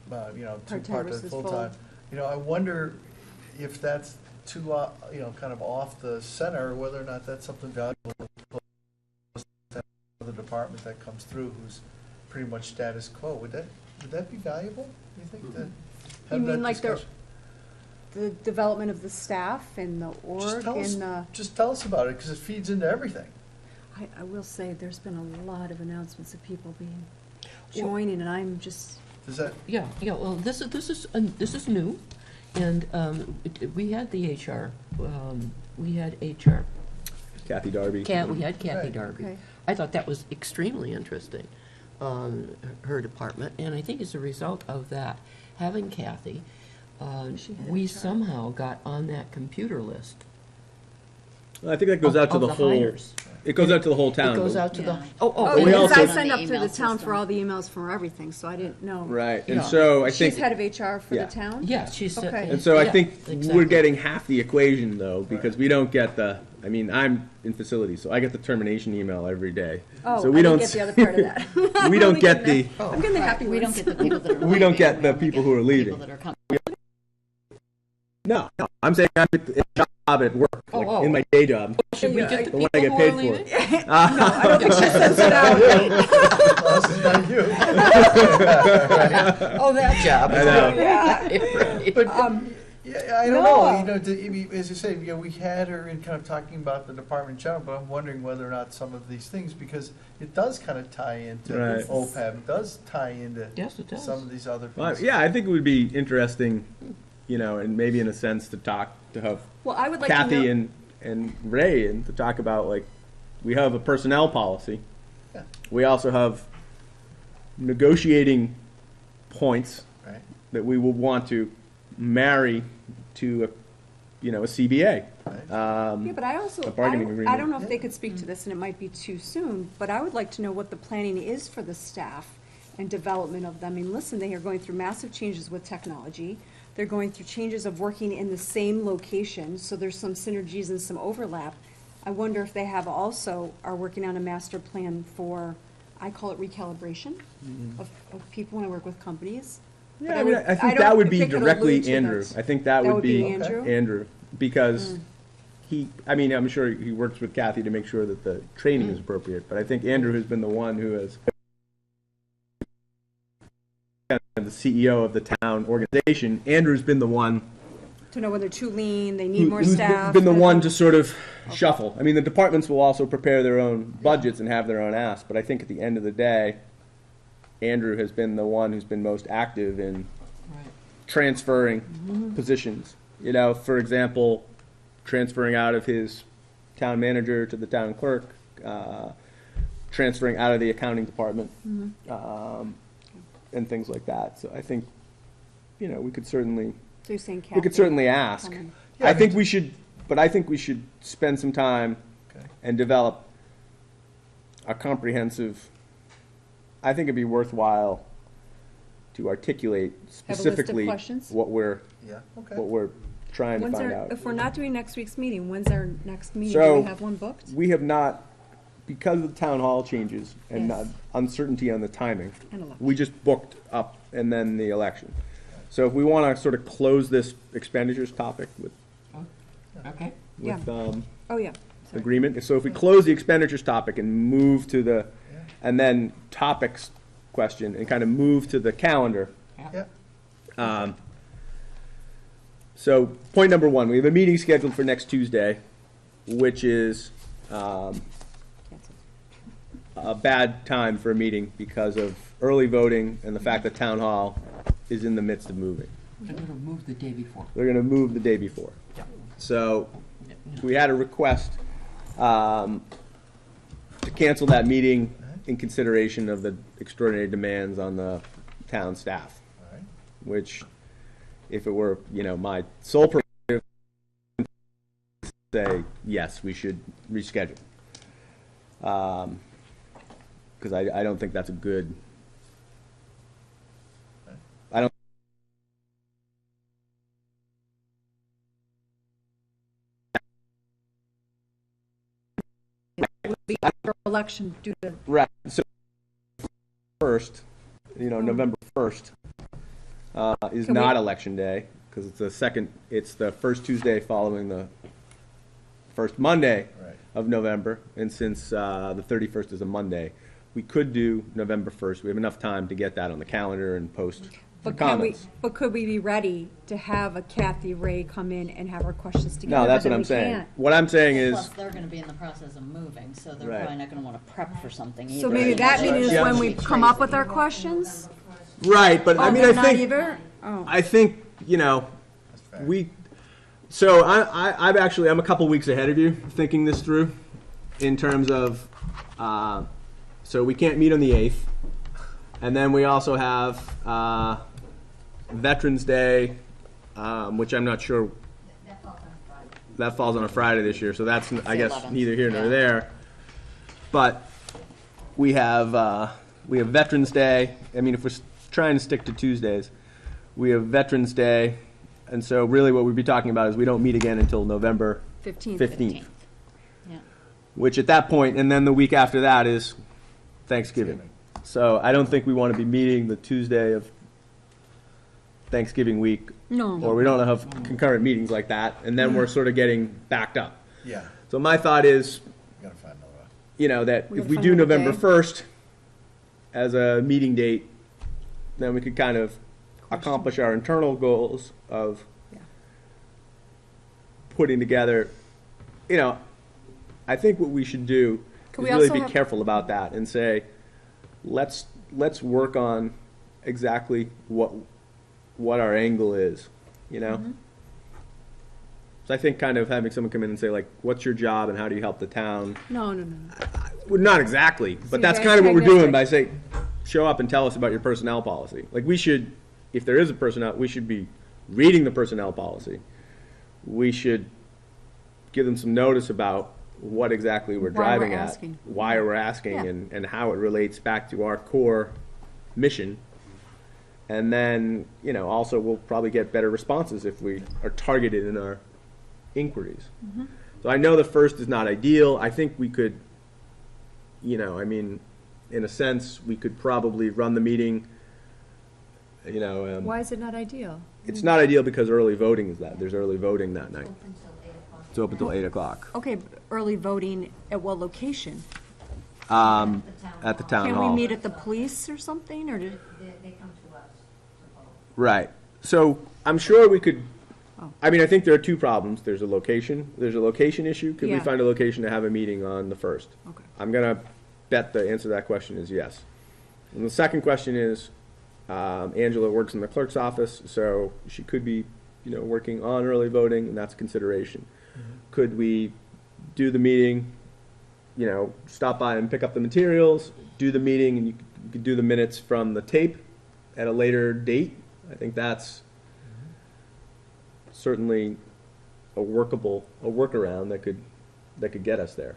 two Part-time part-time, versus full-time. I wonder if that's too, kind of off the center, or whether or not that's something valuable to the department that comes through who's pretty much status quo. Would that be valuable, you think, to have You that mean like discussion? the development of the staff and the Just org tell us- and the, Just tell us about it, because it feeds into everything. I will say, there's been a lot of announcements of people being, joining, and I'm just, Does that, Yeah, well, this is new, and we had the HR, we had HR. Kathy Darby. We had Kathy Right. Darby. Okay. I thought that was extremely interesting, her department, and I think as a result of that, having Kathy, She had we HR. somehow got on that computer list. I think that goes out to of the whole, hires. it goes out to the whole town. It goes but- out to the, Yeah. oh, we because also- I signed up The through the email town for system. all the emails for everything, so I didn't know. Right, and Yeah. so I think. She's head of HR for Yeah. the town? yeah, she said. Okay. And so I yeah, think exactly. we're getting half the equation though, because we don't get I'm in facilities, so I get the termination email every day. Oh, So I we didn't don't get the other part of that. We don't get the, I'm getting the happy We don't ones. get the people that are leaving. We don't get the we only people get who are the leaving. People that are coming. no, I'm saying I'm at a job at work, like Oh. in my day job, Should we get the the one people I get who are paid for. leaving? I don't think she sends it out. unless it's not you. Oh, that job. I know. Yeah. But, yeah, I don't know, No. as you say, we had her in kind of talking about the department in general, but I'm wondering whether or not some of these things, because it does kind of tie into Right. OPEB, it does tie into Yes, it does. some of these other Well, pieces. yeah, I think it would be interesting, and maybe in a sense to have Well, I would like to know. Kathy and Ray and to talk about, like, we have a personnel policy, We also have negotiating points Right. that we will want to marry to a CBA. Yeah, but I also, a bargaining I agreement. don't know if they could speak to this, and it might be too soon, but I would like to know what the planning is for the staff and development of them. I mean, listen, they are going through massive changes with technology. They're going through changes of working in the same location, so there's some synergies and some overlap. I wonder if they have also, are working on a master plan for, I call it recalibration of people when I work with companies. But Yeah, I mean, I think don't that would be think it directly allude to Andrew. that. I think that would be Andrew? Andrew, because I'm sure he works with Kathy to make sure that the training is appropriate, but I think Andrew has been the one who has kind of the CEO of the town organization. Andrew's been the one To know when they're too lean, they need more who's staff. been the one to sort of shuffle. I mean, the departments will also prepare their own budgets and have their own asks, but I think at the end of the day, Andrew has been the one who's been most active in transferring positions. You know, for example, transferring out of his town manager to the town clerk, transferring out of the accounting department, and things like that. So I think, we could certainly. So you're saying We could Kathy certainly ask. come in. Yeah, I think we should, but I think we should spend some time Okay. and develop a comprehensive, I think it'd be worthwhile to articulate Have a list of specifically questions? what we're Yeah, okay. trying to When's find our, out. if we're not doing next week's meeting, when's our next meeting? Do So- we have one booked? We have not, because of the town hall changes and Yes. uncertainty on the timing, And election. we just booked up and then the election. So if we want to sort of close this expenditures topic with, Okay. Yeah. with Oh, yeah. agreement. So if we close the expenditures topic and move to the, and then topics question and kind of move to the calendar. Yeah, So point number one, we have a meeting scheduled for next Tuesday, which is a bad time for a meeting because of early voting and the fact that town hall is in the midst of moving. They're going to move the day before. They're going to move the day before. So we had a request to cancel that meeting in consideration of the extraordinary demands on the town staff, all right. which, if it were, my sole prerogative, say, yes, we should reschedule. Because I don't think that's a good, I don't. Election due to, Right. So first, November 1st is Can we- not election day because it's the first Tuesday following the first Monday Right. of November, and since the 31st is a Monday, we could do November 1st. We have enough time to get that on the calendar and post for comments. could we be ready to have a Kathy Ray come in and have our questions together? No, that's but what then I'm we saying. can't? What I'm saying Plus, is, they're gonna be in the process of moving, so they're Right. probably not gonna wanna prep for something either. So maybe that meeting is Yeah. when we come up with our questions? right, but I mean, I They're not think, either? Oh. I think, That's fair. So I'm a couple weeks ahead of you thinking this through in terms of, so we can't meet on the 8th. And then we also have Veterans Day, which I'm not sure. That falls on a Friday this year, so that's, I guess, 11th. neither here nor Yeah. there. But we have Veterans Day. I mean, if we're trying to stick to Tuesdays, we have Veterans Day. And so really what we'd be talking about is we don't meet again until November 15th. 15th, Yeah. which at that point, and then the week after that is Thanksgiving. So I don't think we want to be meeting the Tuesday of Thanksgiving week, No. or we don't have concurrent meetings like that, and then we're sort of getting backed up. Yeah, So my thought is, we gotta find another. that We if gotta we find do another November day. 1st as a meeting date, then we could kind of accomplish our internal goals of Yeah. putting together, I think what we should do Could is we really also be have- careful about that and say, let's work on exactly what our angle is, Mm-hmm. So I think kind of having someone come in and say, like, what's your job and how do you help the town? No. Well, not exactly, but you that's guys kind of what we're doing agnostic. by saying, show up and tell us about your personnel policy. Like, we should, if there is a personnel, we should be reading the personnel policy. We should give them some notice about what exactly we're Why we're driving at, asking. why we're asking, Yeah. and how it relates back to our core mission. And then, also we'll probably get better responses if we are targeted in our inquiries. So I know the first is not ideal. I think we could, in a sense, we could probably run the meeting, Why is it not ideal? it's not ideal because early voting is there's early voting that night. It's open till 8 o'clock, Okay, early voting at what location? at the town Can hall. we meet at the police or something, or did? Right. So I'm sure we could, Oh. I think there are two problems. There's a location issue. Could we Yeah. find a location to have a meeting on the 1st? Okay. I'm going to bet the answer to that question is yes. And the second question is, Angela works in the clerk's office, so she could be, working on early voting, and that's a consideration. Could we do the meeting, stop by and pick up the materials, do the meeting, and you could do the minutes from the tape at a later date? I think that's certainly a workaround that could get us there.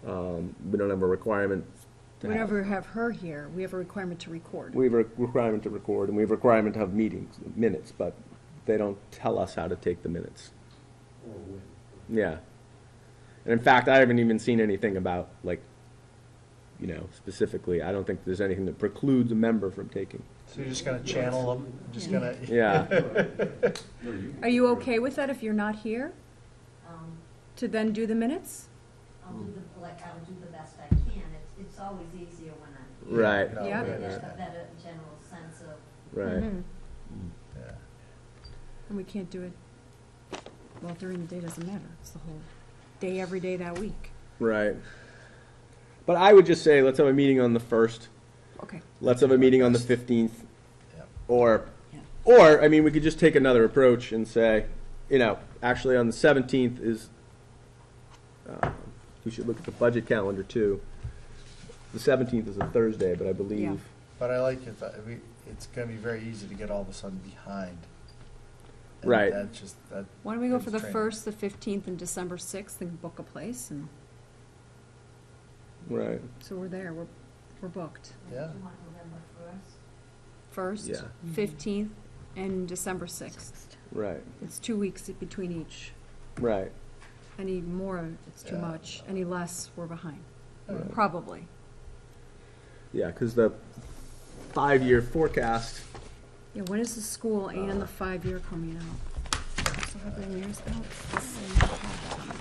We don't have a requirement to We have. never have her here. We have a requirement to record. We have a requirement to record, and we have a requirement to have minutes, but they don't tell us how to take the minutes. Or when. Yeah. And in fact, I haven't even seen anything about, specifically, I don't think there's anything that precludes a member from taking. So you're just gonna channel them, just gonna. Yeah. Are you okay with that if you're not here? To then do the minutes? I'll do I'll do the best I can. It's always easier when I'm here. Right. No, Yeah. we Get a understand. better general sense of, Right. Mhm. Yeah. And we can't do it, well, during the day doesn't matter. It's the whole day, every day that week. Right. But I would just say, let's have a meeting on the 1st. Okay. Let's have a meeting on the 15th. Yep. Or, Yeah. we could just take another approach and say, actually on the 17th is, we should look at the budget calendar too. The 17th is a Thursday, but I Yeah. believe, But I like it, it's gonna be very easy to get all of a sudden behind. And Right. That's just, that. Why don't we go is for the training. 1st, the 15th, and December 6th and book a place, and right, so we're there, we're booked. Yeah. you want November 1st? 1st, Yeah. 15th, and December 6th. right, It's 2 weeks between each. right. Any more, it's too Yeah. much. Any less, we're behind. Right. Probably. Yeah, because the 5-year forecast, Yeah, when is the school and the 5-year coming out? Also have their years out?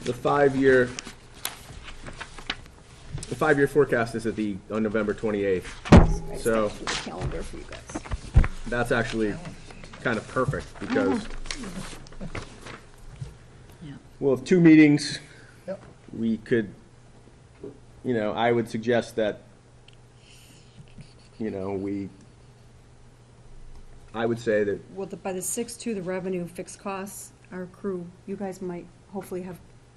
the 5-year, forecast is on November 28th. So The calendar for you guys. that's actually kind of perfect because Yeah. we'll have 2 meetings. Yep. We could, I would suggest that, I would say that, Well, by the 6th, too, the revenue fixed costs, our crew, you guys might hopefully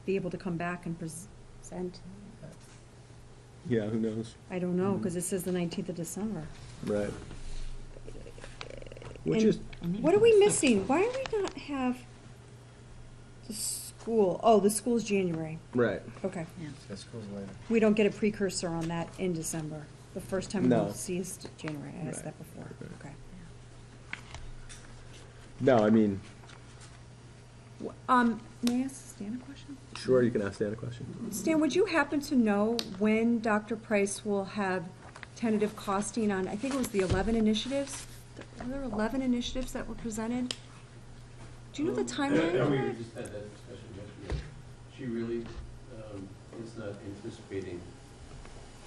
be able to come back and present. yeah, who knows, I don't know, because it says the 19th of December. right? Which And is, What are we missing? Why do we not have the school? Oh, the school's January. right, Okay. Yeah, school's later. We don't get a precursor on that in December. The first time No. we'll see is January. I asked Right. that before. Okay. no, May I ask Stan a question? sure, you can ask Dan a question. Stan, would you happen to know when Dr. Price will have tentative costing on, I think it was the 11 initiatives? Were there 11 initiatives that were presented? Do you know the timeline Yeah, for we that? just had that discussion yesterday. She really is not anticipating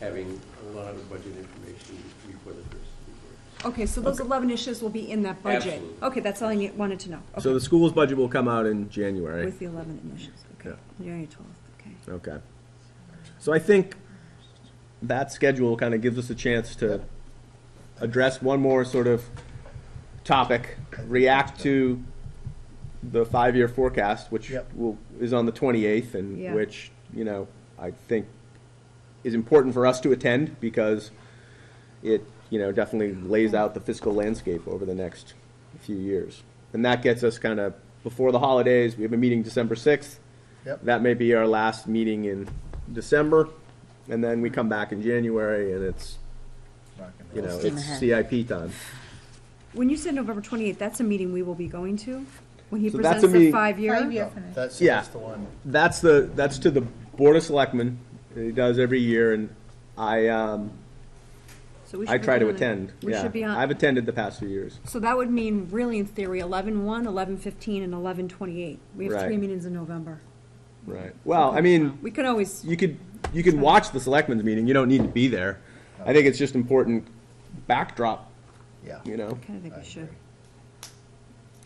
having a lot of the budget information before the first report. Okay, so those 11 initiatives will be in that budget? Absolutely. Okay, that's all I wanted to know. So the Okay. school's budget will come out in January. With the 11 initiatives, okay. January 12th, okay. Okay. So I think that schedule kind of gives us a chance to address one more sort of topic, react to the 5-year forecast, which Yep. is on the 28th, and Yeah. which, I think is important for us to attend because it, definitely lays out the fiscal landscape over the next few years. And that gets us kind of before the holidays. We have a meeting December 6th. Yep. That may be our last meeting in December, and then we come back in January, and it's, Steam it's ahead. CIP time. When you said November 28th, that's a meeting we will be going to? When he So that's presents a meeting- the 5-year? 5-year finish. That's Yeah. the one. That's to the Board of Selectmen. He does every year, and So we I should be try to on it. attend. We Yeah. should be on. I've attended the past few years. So that would mean, really, in theory, 11/1, 11/15, and 11/28. We have Right. 3 meetings in November. Right. Well, I mean, We could always, you can watch the Selectmen's meeting. You don't need to be there. I think it's just important backdrop, Yeah. kind of think we should.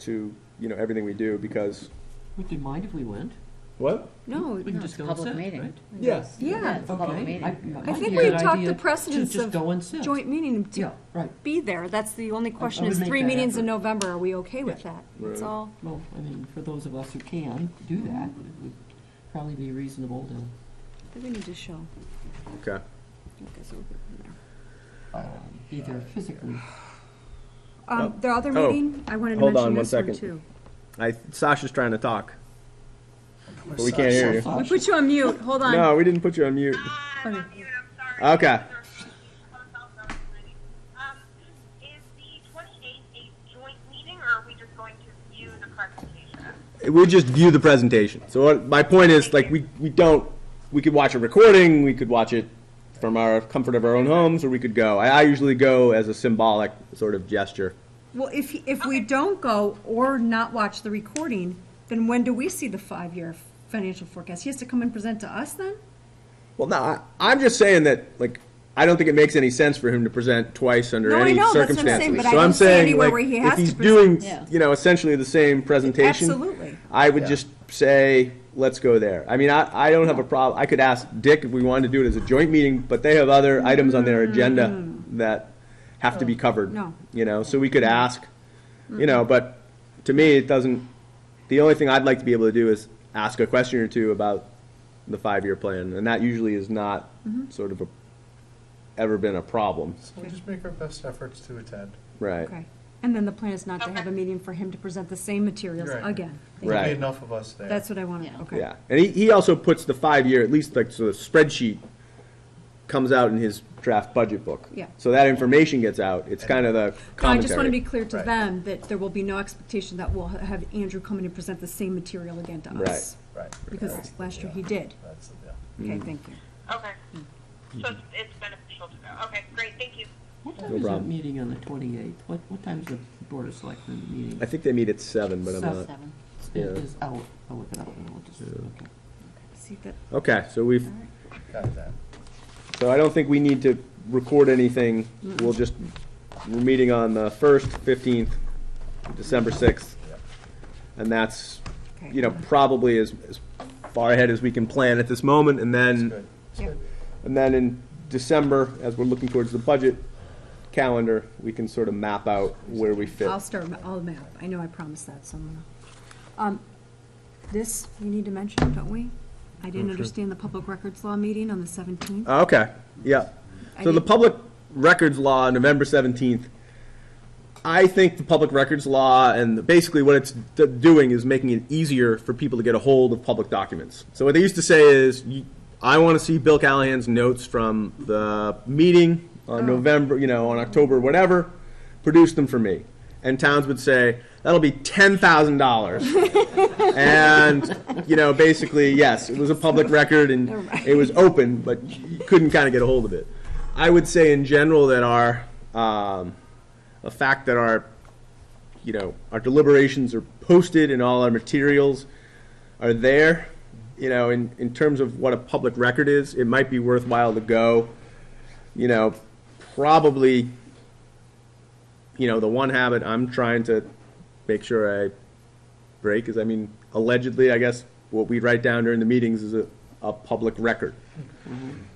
to, everything we do because. Would you mind if we went? What? No, We can No, just it's a go and public sit, meeting. right? Yeah. yeah. It's a public Okay. meeting. I might think be a we good talked idea the to precedence just of go and sit. joint meeting to Yeah, right. be there. That's the only question would is make 3 that meetings in effort. November. Are we okay with that? That's Right. all. Well, I mean, for those of us who can do that, it would probably be reasonable to, I think we need to show. Okay. Okay, so we're good from there. either physically. The other Oh, meeting, I wanted to hold on mention one this one second. too. Sasha's trying to talk, but we can't hear you. We put you on mute. Hold on. No, we didn't put you on mute. I'm on mute, I'm sorry. Okay. Is the 28th a joint meeting, or are we just going to view the presentation? We just view the presentation. So my point is, like, we could watch a recording, we could watch it from our comfort of our own homes, or we could go. I usually go as a symbolic sort of gesture. Well, if we don't go or not watch the recording, then when do we see the 5-year financial forecast? He has to come and present to us then? Well, no, I'm just saying that, like, I don't think it makes any sense for him to present twice under No, I any know, that's what I'm circumstances. saying, but I So I'm don't see saying, anywhere like, where he if has he's to doing, present. Yeah. essentially the same presentation, Absolutely. I would Yeah. just say, let's go there. I mean, I don't have a problem. I could ask Dick if we wanted to do it as a joint meeting, but they have other items on their agenda that have to be covered. No. So we could ask, but to me, it doesn't, the only thing I'd like to be able to do is ask a question or two about the 5-year plan, and that usually is not sort of ever been a problem. So we'll just make our best efforts to attend. Right. Okay. And then the plan is not to have a meeting for him to present the same materials Right. again. There'll Right. be enough of us there. That's what I wanted, Yeah. okay. Yeah, and he also puts the 5-year, at least like, so the spreadsheet comes out in his draft budget book. Yeah. So that information gets out. It's kind of the No, I commentary. just want to be clear to Right. them that there will be no expectation that we'll have Andrew come in and present the same material again to us. Right. Because last year he did. That's, yeah. Okay, thank you. Okay. So it's beneficial to know. Okay, great, thank you. What time No is that problem. meeting on the 28th? What time is the Board of Selectmen meeting? I think they meet at 7, but I'm not. 7. Yeah. I'll look it up and I'll just, okay. See that, Okay, so we've, Got that. so I don't think we need to record anything. We'll just, we're meeting on the 1st, 15th, December 6th. Yep. And that's, okay. probably as far ahead as we can plan at this moment. And That's then, good. That's Yeah. good. and then in December, as we're looking towards the budget calendar, we can sort of map out where we fit. I'll map. I know I promised that, so I'm gonna. This, we need to mention, don't we? I didn't understand the public records law meeting on the 17th. Oh, okay, yeah. I So the did- public records law, November 17th, I think the public records law and basically what it's doing is making it easier for people to get a hold of public documents. So what they used to say is, I want to see Bill Callahan's notes from the meeting on November, on October, whatever, produce them for me. And towns would say, that'll be $10,000. And, basically, yes, it was a public record and it was open, but you couldn't kind of get a hold of it. I would say in general that the fact that our deliberations are posted and all our materials are there, in terms of what a public record is, it might be worthwhile to go, probably, the one habit I'm trying to make sure I break is, allegedly, I guess, what we write down during the meetings is a public record.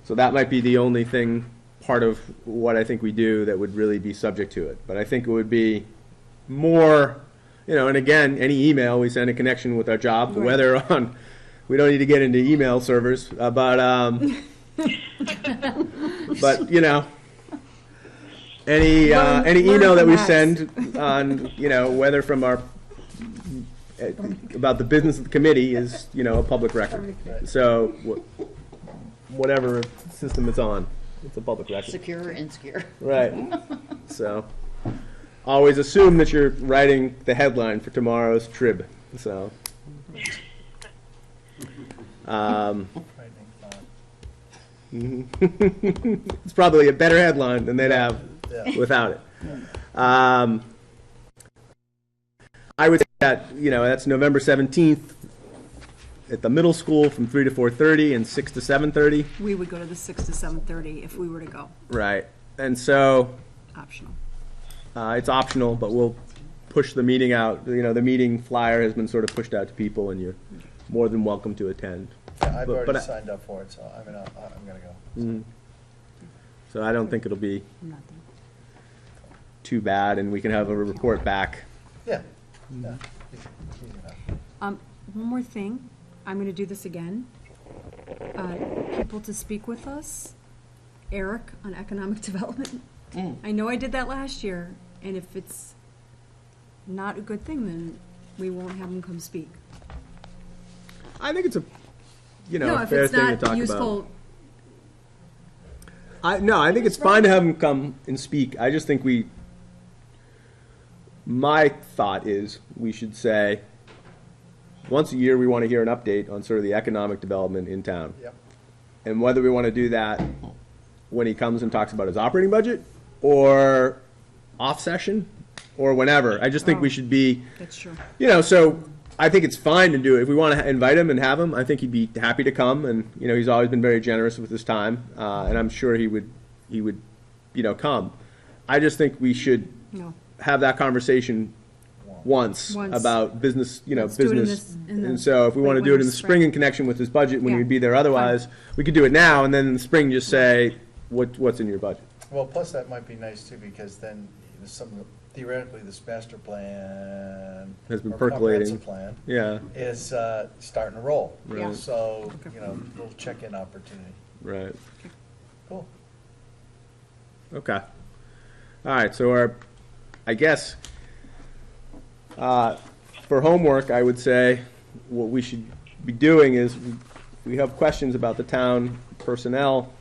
So that might be the only thing, part of what I think we do that would really be subject to it. But I think it would be more, and again, any email we send in connection with our job, Right. whether on, we don't need to get into email servers, but, But, you know, any email that we send on, you know, whether from our, about the business of the committee is, you know, a public record. So whatever system it's on, it's a public record. Secure and insecure. Right. So always assume that you're writing the headline for tomorrow's Trib. So it's probably a better headline than they'd have without it. I would say that, you know, that's November 17th at the middle school from 3 to 4:30 and 6 to 7:30. We would go to the 6 to 7:30 if we were to go, Right. And so optional. it's optional, but we'll push the meeting out. You know, the meeting flyer has been sort of pushed out to people, and you're more than welcome to attend. Yeah, I've But- already but I- signed up for it, so I mean, I'm gonna go. Mhm. So I don't think it'll be too bad, and we can have a report back. Yeah, yeah. Easy enough. One more thing, I'm gonna do this again. People to speak with us, Eric on economic development. I know I did that last year, and if it's not a good thing, then we won't have him come speak. I think it's a, you know, No, if fair it's thing to not talk useful, about. No, I think it's fine to have him come and speak. I just think my thought is we should say, once a year, we want to hear an update on sort of the economic development in town. Yep. And whether we want to do that when he comes and talks about his operating budget, or off session, or whenever. I just think we should be, that's true. you know, so I think it's fine to do it. If we want to invite him and have him, I think he'd be happy to come. And, you know, he's always been very generous with his time. And I'm sure he would, you know, come. I just think we should No. have that conversation once Once. about business, you know, Let's do it in business. this- in the And so if we want to late do it in winter, the spring in connection with his budget, when Yeah. we'd be there otherwise, we could do it now, and then in the spring just say, what's in your budget? Well, plus that might be nice too, because then some of the, theoretically, this master plan. Has been or percolating. comprehensive plan Yeah, is starting to roll. Right. So, you know, little check-in opportunity. right. Cool. Okay. All right, so I guess, for homework, I would say what we should be doing is, we have questions about the town personnel.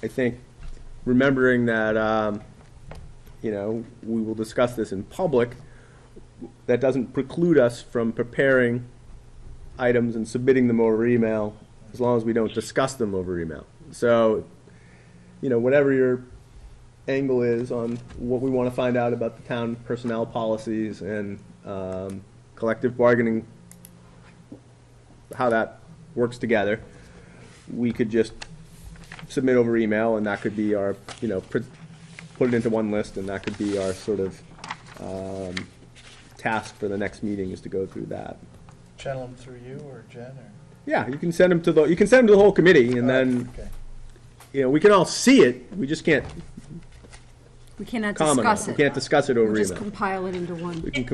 I think remembering that, you know, we will discuss this in public, that doesn't preclude us from preparing items and submitting them over email, as long as we don't discuss them over email. So, you know, whatever your angle is on what we want to find out about the town personnel policies and collective bargaining, how that works together, we could just submit over email, and that could be our, you know, put it into one list, and that could be our sort of task for the next meeting, is to go through that. Channel them through you or Jen or? Yeah, you can send them to the whole committee, and then, Okay. you know, we can all see it, we just can't We cannot comment on discuss it. it. We can't discuss it over We'll just email. compile it into one. We can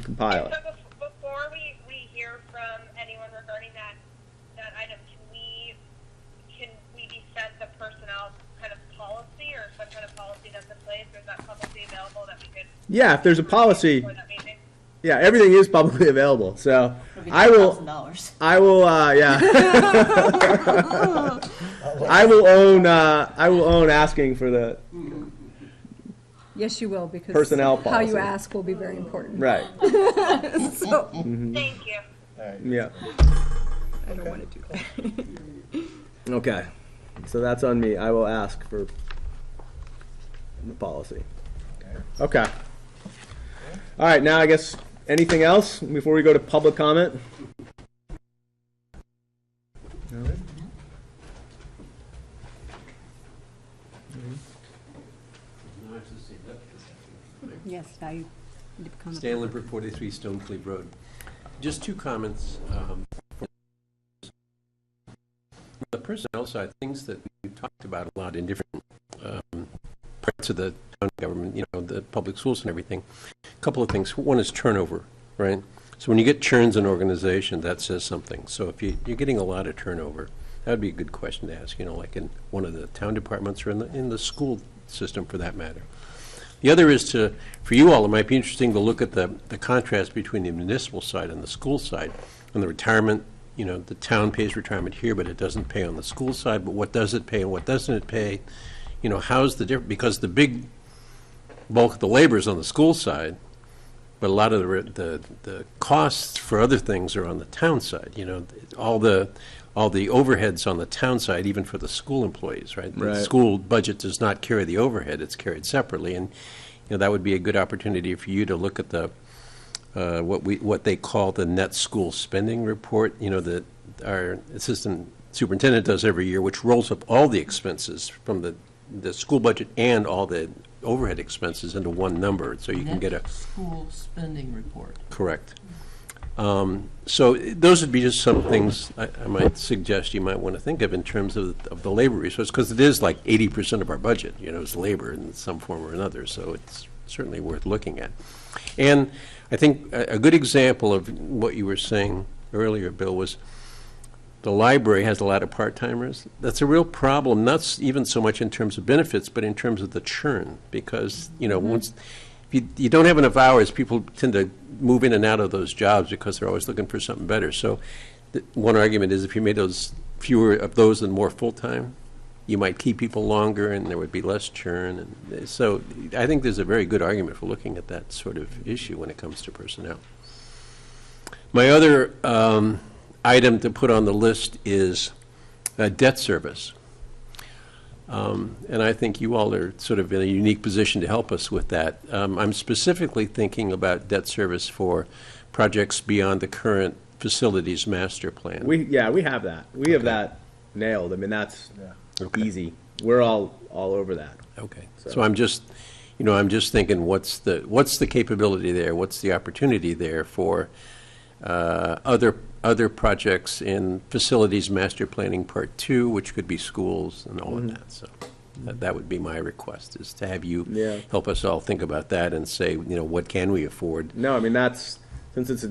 compile it. So before we hear from anyone regarding that item, can we be sent the personnel kind of policy or some kind of policy that's in place, or is that publicly available that we could? Yeah, if there's a policy, For that meeting? yeah, everything is publicly available, so I will, yeah. I will own asking for the, Yes, you will, because Personnel how you policy. ask will be very important. right, So, Thank you. All right. yeah, I don't want to do that. okay. So that's on me, I will ask for the policy. Okay. All right, now I guess, anything else before we go to public comment? No, I was just saying that. Yes, now you need to become the. Stan Lippert, 43 Stonecliff Road. Just two comments. The personnel side, things that we've talked about a lot in different parts of the town government, you know, the public schools and everything. A couple of things. One is turnover, right? So when you get churns in an organization, that says something. So if you're getting a lot of turnover, That'd be a good question to ask, like in one of the town departments or in the school system for that matter. The other is for you all, it might be interesting to look at the contrast between the municipal side and the school side. On the retirement, the town pays retirement here, but it doesn't pay on the school side, but what does it pay and what doesn't it pay? How's the difference? Because the big bulk of the labor is on the school side, but a lot of the costs for other things are on the town side. All the overheads on the town side, even for the school employees, right? The school budget does not carry the overhead; it's carried separately, and that would be a good opportunity for you to look at the what they call the net school spending report. That our assistant superintendent does every year, which rolls up all the expenses from the school budget and all the overhead expenses into one number, so you can get a school spending report. Correct. So those would be just some things I might suggest you might want to think of in terms of the labor resource, because it is like 80% of our budget, is labor in some form or another, so it's certainly worth looking at. And I think a good example of what you were saying earlier, Bill, was the library has a lot of part-timers. That's a real problem, not even so much in terms of benefits, but in terms of the churn, because, once you don't have enough hours, people tend to move in and out of those jobs because they're always looking for something better. So one argument is if you made those fewer of those and more full-time, you might keep people longer and there would be less churn. And so I think there's a very good argument for looking at that sort of issue when it comes to personnel. My other item to put on the list is debt service. And I think you all are sort of in a unique position to help us with that. I'm specifically thinking about debt service for projects beyond the current facilities master plan. We have that. We have that nailed. I mean, that's easy. We're all over that. Okay. So I'm just, I'm just thinking, what's the capability there? What's the opportunity there for other projects in facilities master planning part 2, which could be schools and all of that. So that would be my request, is to have you help us all think about that and say, what can we afford? No, I mean, that's, since it's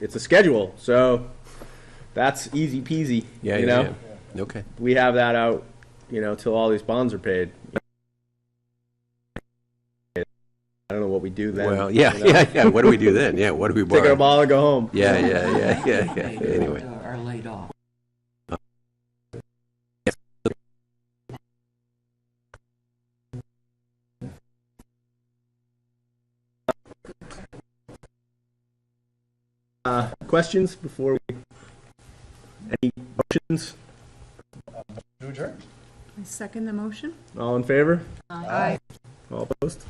it's a schedule, so that's easy peasy. Yeah. Okay. We have that out, till all these bonds are paid. I don't know what we do then. Well, yeah. What do we do then? Yeah, what do we borrow? Take our ball and go home. Yeah. Anyway. Are laid off. Questions before we? Any motions? To adjourn. I second the motion. All in favor? Aye. All opposed?